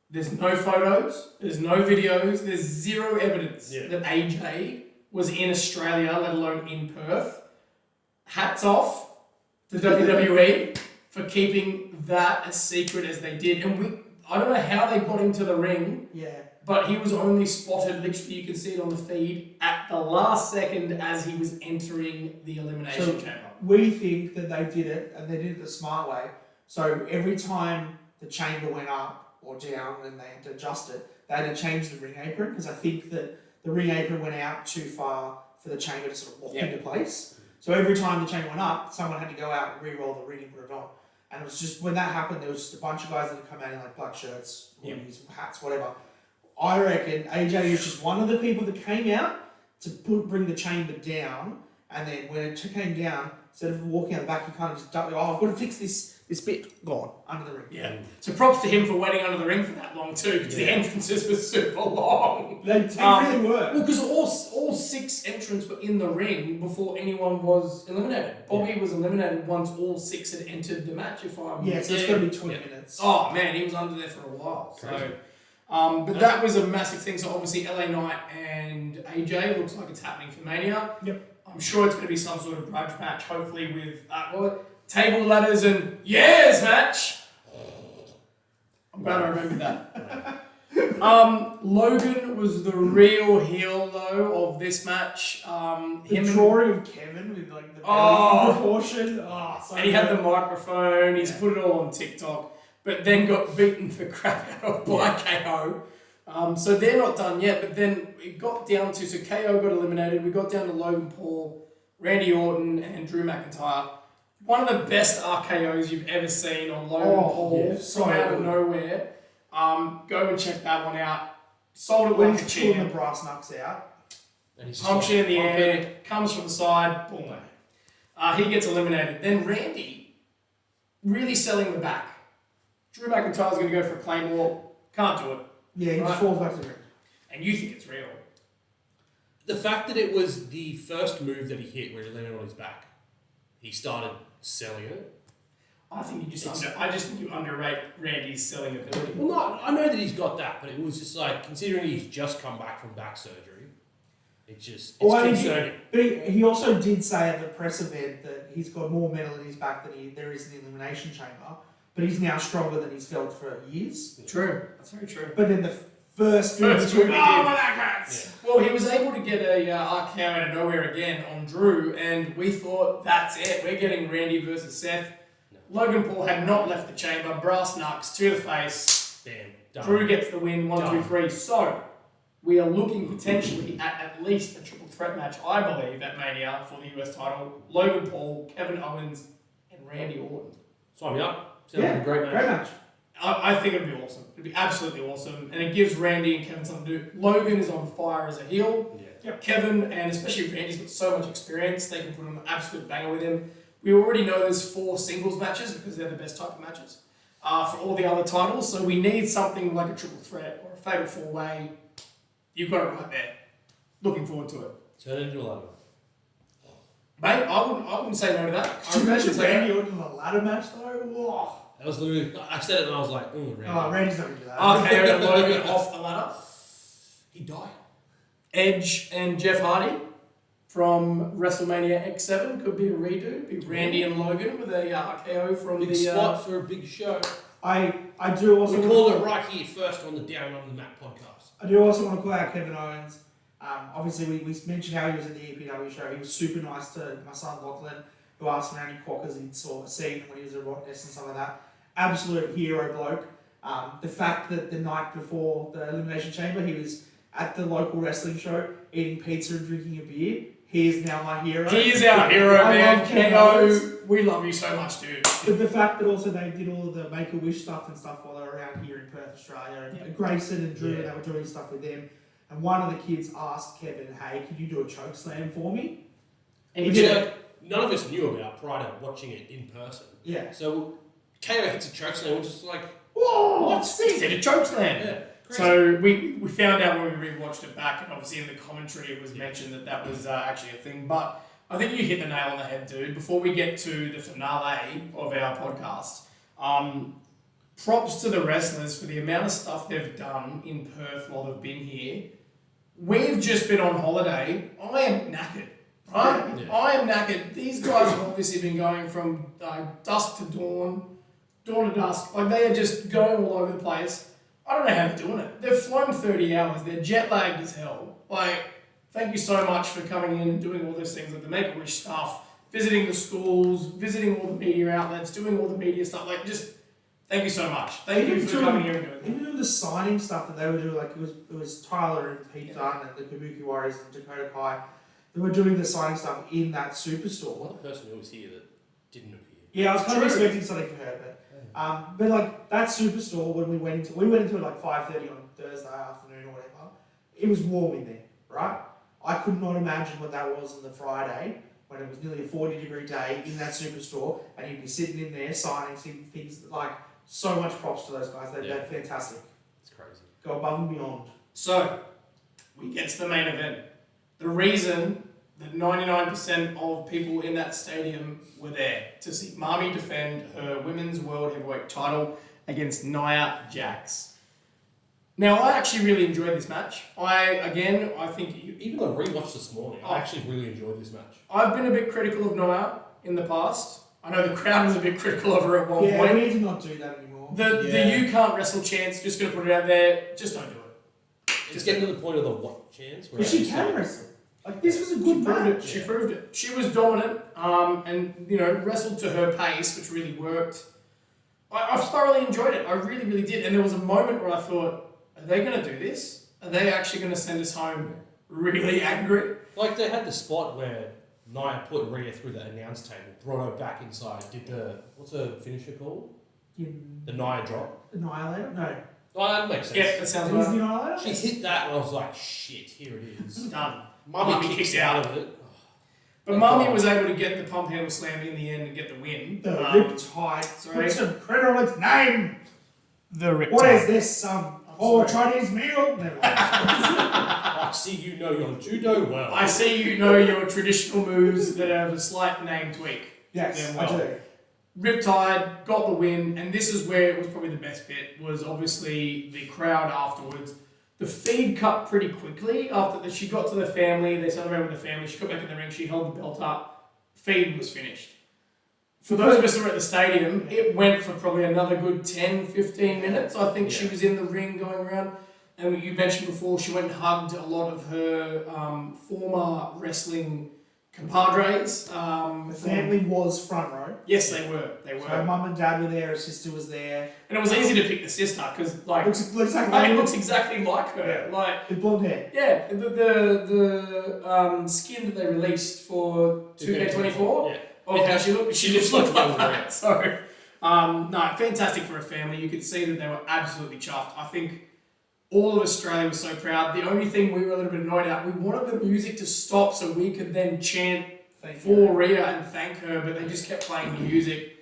There's no photos, there's no videos, there's zero evidence that AJ was in Australia, let alone in Perth. Hats off to WWE for keeping that as secret as they did. And I don't know how they got him to the ring, but he was only spotted, literally you can see it on the feed, at the last second as he was entering the Elimination Chamber. We think that they did it, and they did it the smart way. So every time the chamber went up or down and they had to adjust it, they had to change the ring apron, because I think that the ring apron went out too far for the chamber to sort of lock into place. So every time the chamber went up, someone had to go out and re-roll the ring and put it on. And it was just, when that happened, there was just a bunch of guys that had come out in like black shirts, hoodies, hats, whatever. I reckon AJ is just one of the people that came out to bring the chamber down, and then when it came down, instead of walking out the back, he kind of just ducked, I've got to fix this bit, gone, under the ring. Yeah. So props to him for waiting under the ring for that long too, because the entrances were super long. They really were. Well, because all 6 entrants were in the ring before anyone was eliminated. Bobby was eliminated once all 6 had entered the match, if I'm... Yeah, so it's going to be 20 minutes. Oh, man, he was under there for a while. So, but that was a massive thing. So obviously LA Knight and AJ looks like it's happening for Mania. Yep. I'm sure it's going to be some sort of grudge match, hopefully with table ladders and yes match. I'm glad I remembered that. Logan was the real heel though of this match. The drawing of Kevin with like the belly proportion. So and he had the microphone. He's put it all on TikTok, but then got beaten the crap out of by KO. So they're not done yet, but then it got down to, so KO got eliminated. We got down to Logan Paul, Randy Orton, and Drew McIntyre. One of the best RKOs you've ever seen on Logan Paul, from out of nowhere. Go and check that one out. Sold it when like a he's pulling champ. the brass knucks out. Pumps you in the air, comes from the side, boom. He gets eliminated. Then Randy, really selling the back. Drew McIntyre's going to go for a Claymore, can't do it. Yeah, he just falls back to the ring. And you think it's real. The fact that it was the first move that he hit where he landed on his back, he started selling it. I think you just underrate Randy's selling ability. Well, no, I know that he's got that, but it was just like, considering he's just come back from back surgery, it's concerning. But he also did say at the press event that he's got more metal in his back than there is in the Elimination Chamber, but he's now stronger than he's felt for years. True. That's very true. But then the First First move he did. Oh, my that hurts. Well, he was able to get a RKO out of nowhere again on Drew, and we thought, that's it. We're getting Randy versus Seth. Logan Paul had not left the chamber. Brass knucks to the face. Damn. Done. Drew gets the win, 1, 2, Done. 3. So, we are looking potentially at least a triple threat match, I believe, at Mania for the US title. Logan Paul, Kevin Owens, and Randy Orton. Sign me up. Sounds like a great match. Great match. I think it'd be awesome. It'd be absolutely awesome. And it gives Randy and Kevin something to do. Logan is on fire as a heel. Yeah. Kevin, and especially Randy's got so much experience, they can put an absolute banger with him. We already know there's 4 singles matches because they're the best type of matches for all the other titles. So we need something like a triple threat or a fatal 4-way. You've got it right there. Looking forward to it. Turn it into a ladder. Mate, I wouldn't say no to that. Could you imagine Randy Orton in a ladder match though? Whoa. That was literally, I said it and I was like, Randy. Oh, Randy's not going to do that. RKO and Logan off the ladder. He'd die. Edge and Jeff Hardy from WrestleMania X7 could be a redo. Be Randy and Logan with a RKO from Big the. spot for a big show. I do also. We called it right here first on the Down on the Map podcast. I do also want to call out Kevin Owens. Obviously, we mentioned how he was in the EPW show. He was super nice to my son Lachlan, who asked him how many quackers he'd seen when he was at Rottnest and some of that. Absolute hero bloke. The fact that the night before the Elimination Chamber, he was at the local wrestling show eating pizza and drinking a beer. He is now my hero. He is our hero, I man. love Kevin Owens. KO, we love you so much, dude. But the fact that also they did all of the Make-A-Wish stuff and stuff while they were around here in Perth, Australia. And Grayson and Drew, they were doing stuff with them. And one of the kids asked Kevin, hey, can you do a choke slam for me? And he Which did it. none of us knew about prior to watching it in person. Yeah. So KO hits a choke slam, which is like, Whoa, What's this? He did a choke slam. yeah. Crazy. So we found out when we rewatched it back, and obviously in the commentary it was mentioned that was actually a thing. But I think you hit the nail on the head, dude. Before we get to the finale of our podcast, props to the wrestlers for the amount of stuff they've done in Perth while they've been here. We've just been on holiday. I am knackered, right? Yeah. I am knackered. These guys have obviously been going from dusk to dawn, dawn to dusk. Like, they are just going all over the place. I don't know how they're doing it. They've flown 30 hours. They're jet lagged as hell. Like, thank you so much for coming in and doing all those things, like the Make-A-Wish stuff, visiting the schools, visiting all the media outlets, doing all the media stuff. Like, just thank you so much. Thank you for coming here and doing that. Even doing the signing stuff that they were doing, like it was Tyler and Pete Dunne and the Kabuki Warriors and Dakota Kai. They were doing the signing stuff in that Superstore. One person who was here that didn't appear. Yeah, I was kind of True. expecting something for her, but like that Superstore when we went into it like 5:30 on Thursday afternoon or whatever. It was warm in there, right? I could not imagine what that was on the Friday when it was nearly a 40-degree day in that Superstore, and you'd be sitting in there signing things like. So much props to those guys. They're fantastic. It's crazy. Go above and beyond. So, we get to the main event. The reason that 99% of people in that stadium were there to see Mami defend her Women's World Heavyweight title against Nia Jax. Now, I actually really enjoyed this match. I think... Even the rewatch this morning, I actually really enjoyed this match. I've been a bit critical of Nia in the past. I know the crowd was a bit critical of her at one Yeah, point. we need to not do that anymore. The you can't wrestle chance, just going to put it out there, just don't do it. It's getting to the point of the what chance? Where But she it's can like- wrestle. Like, this was a good match. She proved it. She was dominant and, wrestled to her pace, which really worked. I thoroughly enjoyed it. I really, really did. And there was a moment where I thought, are they going to do this? Are they actually going to send us home really angry? Like, they had the spot where Nia put Rhea through the announce table, brought her back inside, did the, what's her finisher called? The Nia drop. Annihilator? No. Oh, that makes sense. Yeah, that sounds It was the right. Annihilator? She hit that and I was like, shit, here it is. Done. Mummy Mummy kicks kicked out out. of it. But Mami was able to get the pump handle slam in the end and get the win. The Riptide. sorry. Put some credit on its name. The Riptide. What is this? Chinese meal? Never mind. I see you know your judo well. I see you know your traditional moves that have a slight name tweak. Yes, Then I well. do. Riptide got the win, and this is where it was probably the best bit, was obviously the crowd afterwards. The feed cut pretty quickly after she got to the family, they celebrated with the family, she got back in the ring, she held the belt up, feed was finished. For those of us who were at the stadium, it went for probably another good 10, 15 minutes. I think she was in the ring going around. And you mentioned before, she went and hugged a lot of her former wrestling compadres. The family was front row. Yes, they were. They So were. her mum and dad were there, her sister was there. And it was easy to pick the sister because, like, Looks exactly mate like looks exactly like her. Yeah. Like, with blonde hair. yeah, the skin that they released for 2K24 Yeah. of how she looked. She just looks looked like like young, that. So, no, fantastic for a family. You could see that they were absolutely chuffed. I think all of Australia was so proud. The only thing we were a little bit annoyed at, we wanted the music to stop so we could then chant for Rhea and thank her, but they just kept playing the music.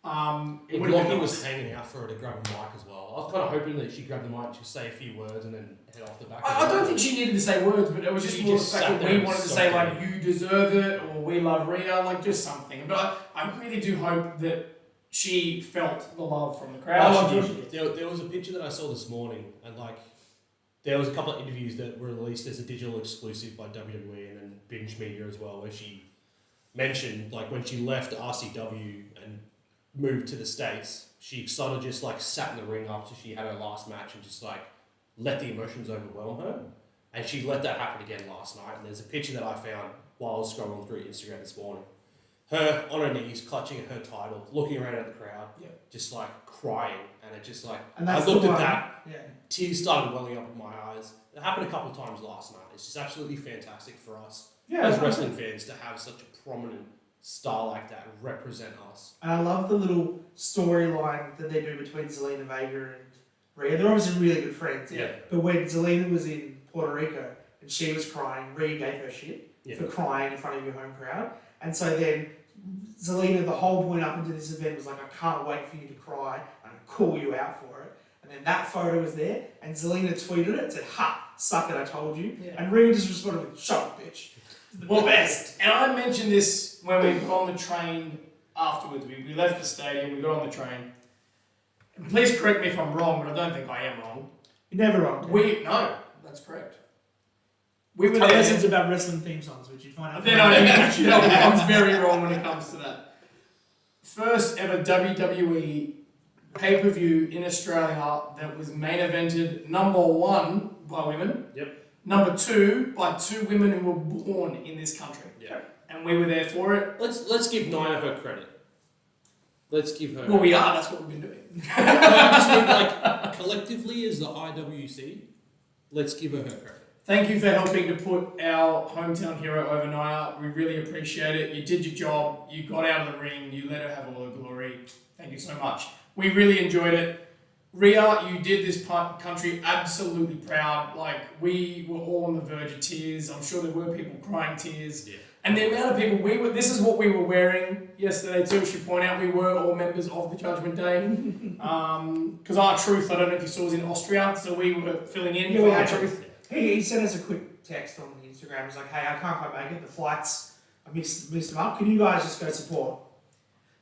Lockie was hanging out for her to grab a mic as well. I was kind of hoping that she grabbed the mic to say a few words and then head off the back. I don't think she needed to say words, but it was just She more just the fact sat that there we and wanted to soaked say, it like, in. you deserve it, or we love Rhea, like, just something. But I really do hope that she felt the love from the crowd. There was a picture that I saw this morning, and like, there was a couple of interviews that were released as a digital exclusive by WWE and then Binge Media as well, where she mentioned, like, when she left RCW and moved to the States, she sort of just like sat in the ring after she had her last match and just like let the emotions overwhelm her. And she let that happen again last night. And there's a picture that I found while I was scrolling through Instagram this morning. Her on her knees, clutching at her title, looking around at the crowd, just like crying. And it just like, And I that's looked the at one. that, Yeah. tears started welling up in my eyes. It happened a couple of times last night. It's just absolutely fantastic for us as wrestling fans to have such a prominent star like that represent us. And I love the little storyline that they do between Zelina Vega and Rhea. They're obviously really good friends. Yeah. But when Zelina was in Puerto Rico and she was crying, Rhea gave her shit for crying in front of your home crowd. And so then Zelina, the whole point up into this event was like, I can't wait for you to cry and call you out for it. And then that photo was there and Zelina tweeted it and said, ha, suck it, I told you. Yeah. And Rhea just responded with, shut up, bitch. The best. And I mentioned this when we got on the train afterwards. We left the stadium, we got on the train. And please correct me if I'm wrong, but I don't think I am wrong. You're never wrong. No, that's correct. We were Unless there. it's about wrestling theme songs, which you'd find out. Then I'm very wrong when it comes to that. First ever WWE pay-per-view in Australia that was main evented number 1 by women. Yep. Number 2 by 2 women who were born in this country. Yeah. And we were there for it. Let's give Nia her credit. Let's give her. Well, we are. That's what we've been doing. I just mean, like, collectively as the IWC, let's give her credit. Thank you for helping to put our hometown hero over Nia. We really appreciate it. You did your job. You got out of the ring. You let her have all the glory. Thank you so much. We really enjoyed it. Rhea, you did this country absolutely proud. Like, we were all on the verge of tears. I'm sure there were people crying tears. Yeah. And the amount of people, this is what we were wearing yesterday too. Should point out we were all members of the Judgment Day. Because our truth, I don't know if you saw, was in Austria, so we were filling in for our truth. He sent us a quick text on Instagram. He's like, hey, I can't quite make it. The flights, I missed them up. Can you guys just go support?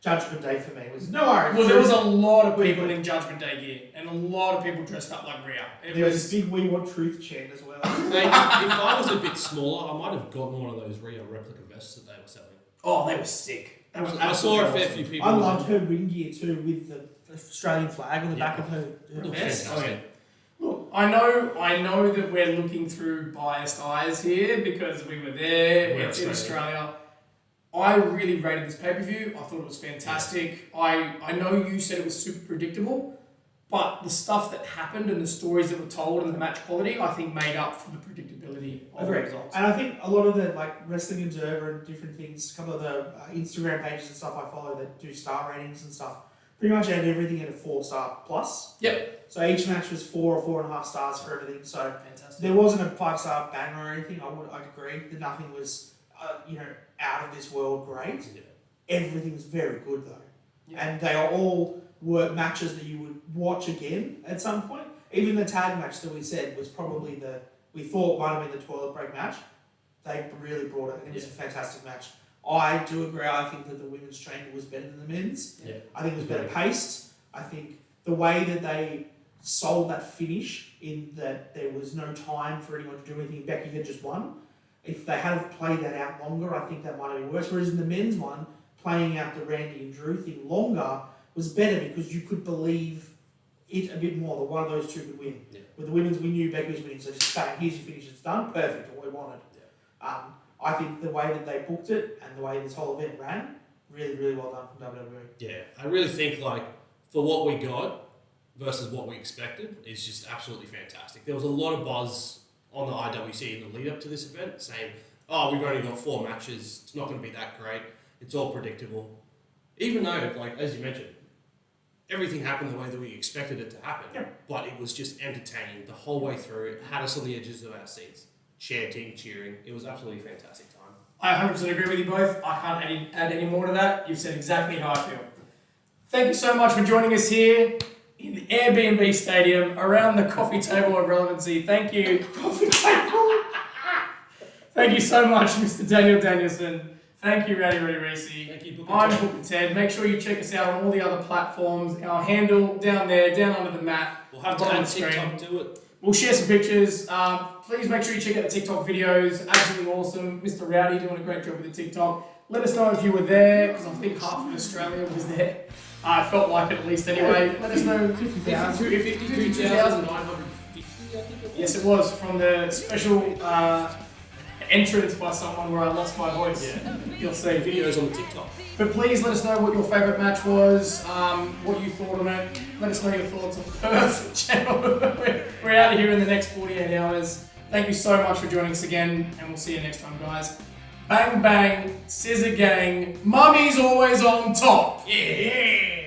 Judgment Day for me. It was no worries. Well, there was a lot of people in Judgment Day gear, and a lot of people dressed up like Rhea. There was this big We Want Truth chant as well. Mate, if I was a bit smaller, I might have gotten one of those Rhea replica vests that they were selling. Oh, they were sick. They were I saw a fair awesome. few people. I loved her ring gear too, with the Australian flag on the back of her vest. Fantastic. Oh, yeah. Look, I know that we're looking through biased eyes here because we were there. We're It's in Australia. Australia. I really rated this pay-per-view. I thought it was fantastic. I know you said it was super predictable, but the stuff that happened and the stories that were told and the match quality, I think, made up for the predictability of the results. And I think a lot of the Wrestling Observer and different things, a couple of the Instagram pages and stuff I follow that do star ratings and stuff, pretty much had everything at a 4-star plus. Yep. So each match was 4 or 4.5 stars for everything. So Fantastic. there wasn't a 5-star banger or anything. I'd agree that nothing was out of this world great. Yeah. Everything's very good though. Yeah. And they are all matches that you would watch again at some point. Even the tag match that we said was probably we thought might have been the toilet break match. They really brought it, and it was a fantastic match. I do agree. I think that the women's chamber was better than the men's. Yeah. I think it was better paced. I think the way that they sold that finish, in that there was no time for anyone to do anything. Becky had just won. If they had played that out longer, I think that might have been worse. Whereas in the men's one, playing out the Randy and Drew thing longer was better because you could believe it a bit more that one of those two could win. Yeah. With the women's, we knew Becky was winning, so just bang, here's your finish, it's done, perfect, what we wanted. I think the way that they booked it and the way this whole event ran, really, really well done from WWE. Yeah, I really think like for what we got versus what we expected is just absolutely fantastic. There was a lot of buzz on the IWC in the lead up to this event saying, oh, we've only got 4 matches, it's not going to be that great, it's all predictable. Even though, like as you mentioned, everything happened the way that we expected it to happen, but it was just entertaining the whole way through. It had us on the edges of our seats, chanting, cheering. It was absolutely a fantastic time. I 100% agree with you both. I can't add any more to that. You've said exactly how I feel. Thank you so much for joining us here in the Airbnb Stadium around the coffee table of relevancy. Thank you. Coffee table. Thank you so much, Mr. Daniel Danielson. Thank you, Reece. Thank you, Booker I'm Ted. Booker Ted. Make sure you check us out on all the other platforms. Our handle down there, down under the mat. We'll have to bottom add of the screen. TikTok to it. We'll share some pictures. Please make sure you check out the TikTok videos. Absolutely awesome. Mr. Rowdy doing a great job with the TikTok. Let us know if you were there, because I think half of Australia was there. I felt like it at least anyway. Let us know. 52,000. 52,950, I think it was. Yes, it was from the special entrance by someone where I lost my voice. Yeah. You'll see. Videos on the TikTok. But please let us know what your favourite match was, what you thought on it. Let us know your thoughts on Perth channel. We're out of here in the next 48 hours. Thank you so much for joining us again, and we'll see you next time, guys. Bang, bang, scissor gang, mummy's always on top. Yeah.